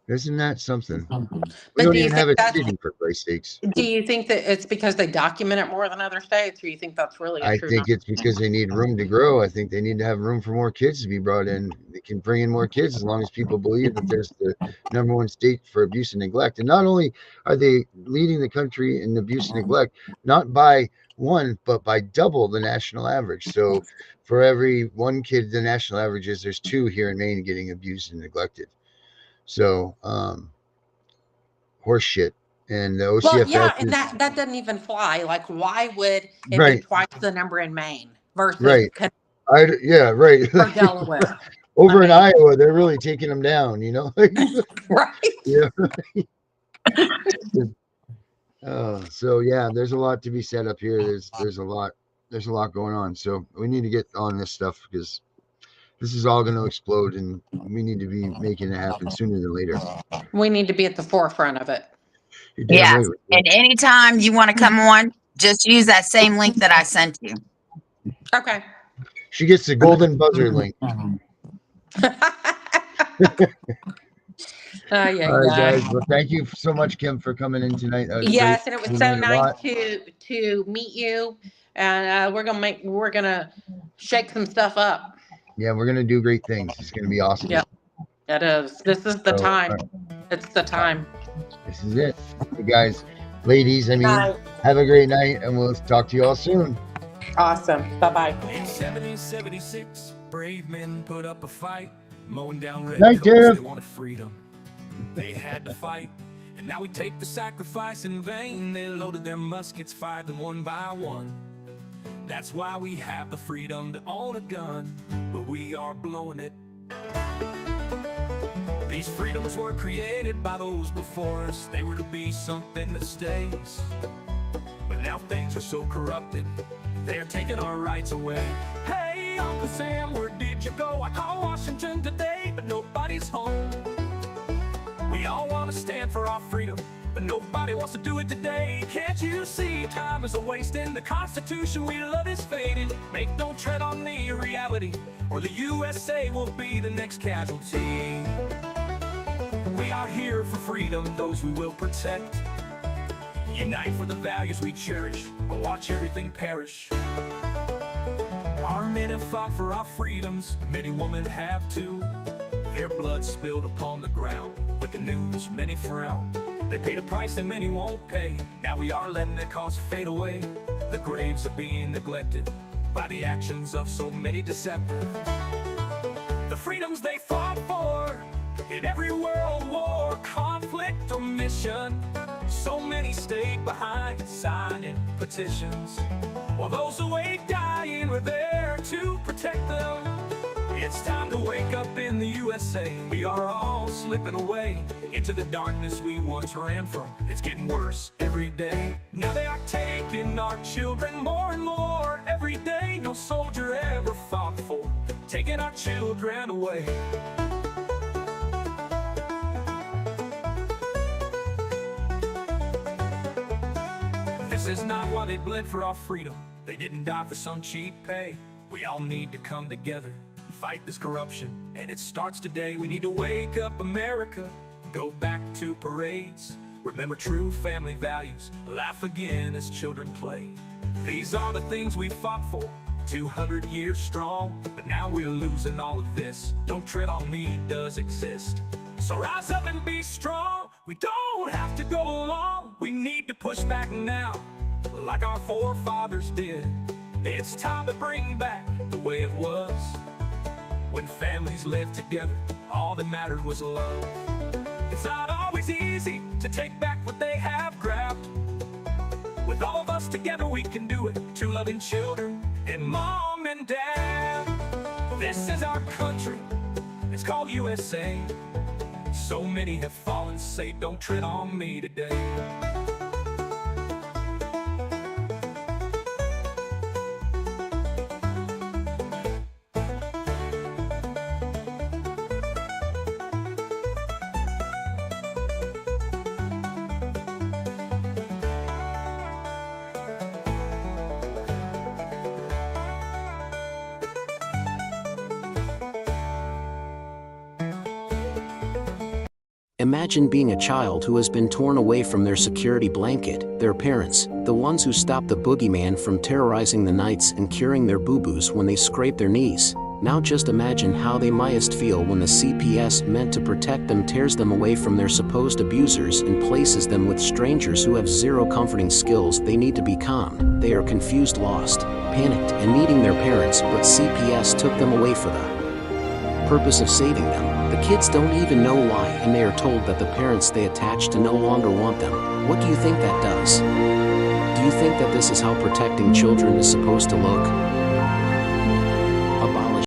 Isn't that something? We But don't do you even think have a that's city, for Christ's sakes. do you think that it's because they document it more than other states, or you think that's really a I true think number? it's because they need room to grow. I think they need to have room for more kids to be brought in. They can bring in more kids as long as people believe that there's the number one state for abuse and neglect. And not only are they leading the country in abuse and neglect, not by one, but by double the national average. So for every one kid, the national average is there's two here in Maine getting abused and neglected. So horse shit. And the Well, OCFS yeah, and is that doesn't even fly. Like, why would it be right, twice the number in Maine versus right. Yeah, right. or Delaware? I Over in mean, Iowa, they're really taking them down, you know? right? Yeah. So yeah, there's a lot to be said up here. There's a lot going on. So we need to get on this stuff because this is all going to explode, and we need to be making it happen sooner than later. We need to be at the forefront of it. You're damn Yeah. right with that. And anytime you want to come on, just use that same link that I sent you. Okay. She gets the golden buzzer link. Yeah, All right, yeah. guys. Well, thank you so much, Kim, for coming in tonight. That was Yes, great. and it was We so learned a nice lot. to meet you. And we're gonna shake some stuff up. Yeah, we're gonna do great things. It's gonna be awesome. Yep, it is. This is the So, time. It's the time. This is it. You guys, ladies, I mean, Night. have a great night, and we'll talk to you all soon. Awesome. Bye bye. In 1776, brave men put up a fight, mowing down red Night, coats. Tiff. They wanted freedom. They had to fight, and now we take the sacrifice in vain. They loaded their muskets, fired them one by one. That's why we have the freedom to own a gun, but we are blowing it. These freedoms were created by those before us. They were to be something that stays. But now things are so corrupted, they're taking our rights away. Hey, Uncle Sam, where did you go? I called Washington today, but nobody's home. We all want to stand for our freedom, but nobody wants to do it today. Can't you see time is a waste and the Constitution we love is fading? Make no tread on the reality, or the USA will be the next casualty. We are here for freedom, those we will protect. Unite for the values we cherish, but watch everything perish. Our men have fought for our freedoms, many women have too. Their blood spilled upon the ground, with the news many frown. They paid a price that many won't pay, now we are letting their cause fade away. The graves are being neglected by the actions of so many deceptive. The freedoms they fought for in every world war, conflict or mission, so many stayed behind signing petitions, while those away dying were there to protect them. It's time to wake up in the USA. We are all slipping away into the darkness we once ran from. It's getting worse every day. Now they are taking our children more and more every day. No soldier ever fought for taking our children away. This is not why they bled for our freedom. They didn't die for some cheap pay. We all need to come together, fight this corruption, and it starts today. We need to wake up America, go back to parades, remember true family values, laugh again as children play. These are the things we fought for, 200 years strong, but now we're losing all of this. Don't tread on me does exist. So rise up and be strong. We don't have to go along. We need to push back now, like our forefathers did. It's time to bring back the way it was, when families lived together, all that mattered was love. It's not always easy to take back what they have grabbed. With all of us together we can do it, two loving children and mom and dad. This is our country, it's called USA. So many have fallen, say don't tread on me today. Imagine being a child who has been torn away from their security blanket, their parents, the ones who stop the boogeyman from terrorizing the nights and curing their boo-boos when they scrape their knees. Now just imagine how they mightest feel when the CPS meant to protect them tears them away from their supposed abusers and places them with strangers who have zero comforting skills. They need to be calm. They are confused, lost, panicked, and needing their parents, but CPS took them away for the purpose of saving them. The kids don't even know why, and they are told that the parents they attach to no longer want them. What do you think that does? Do you think that this is how protecting children is supposed to look?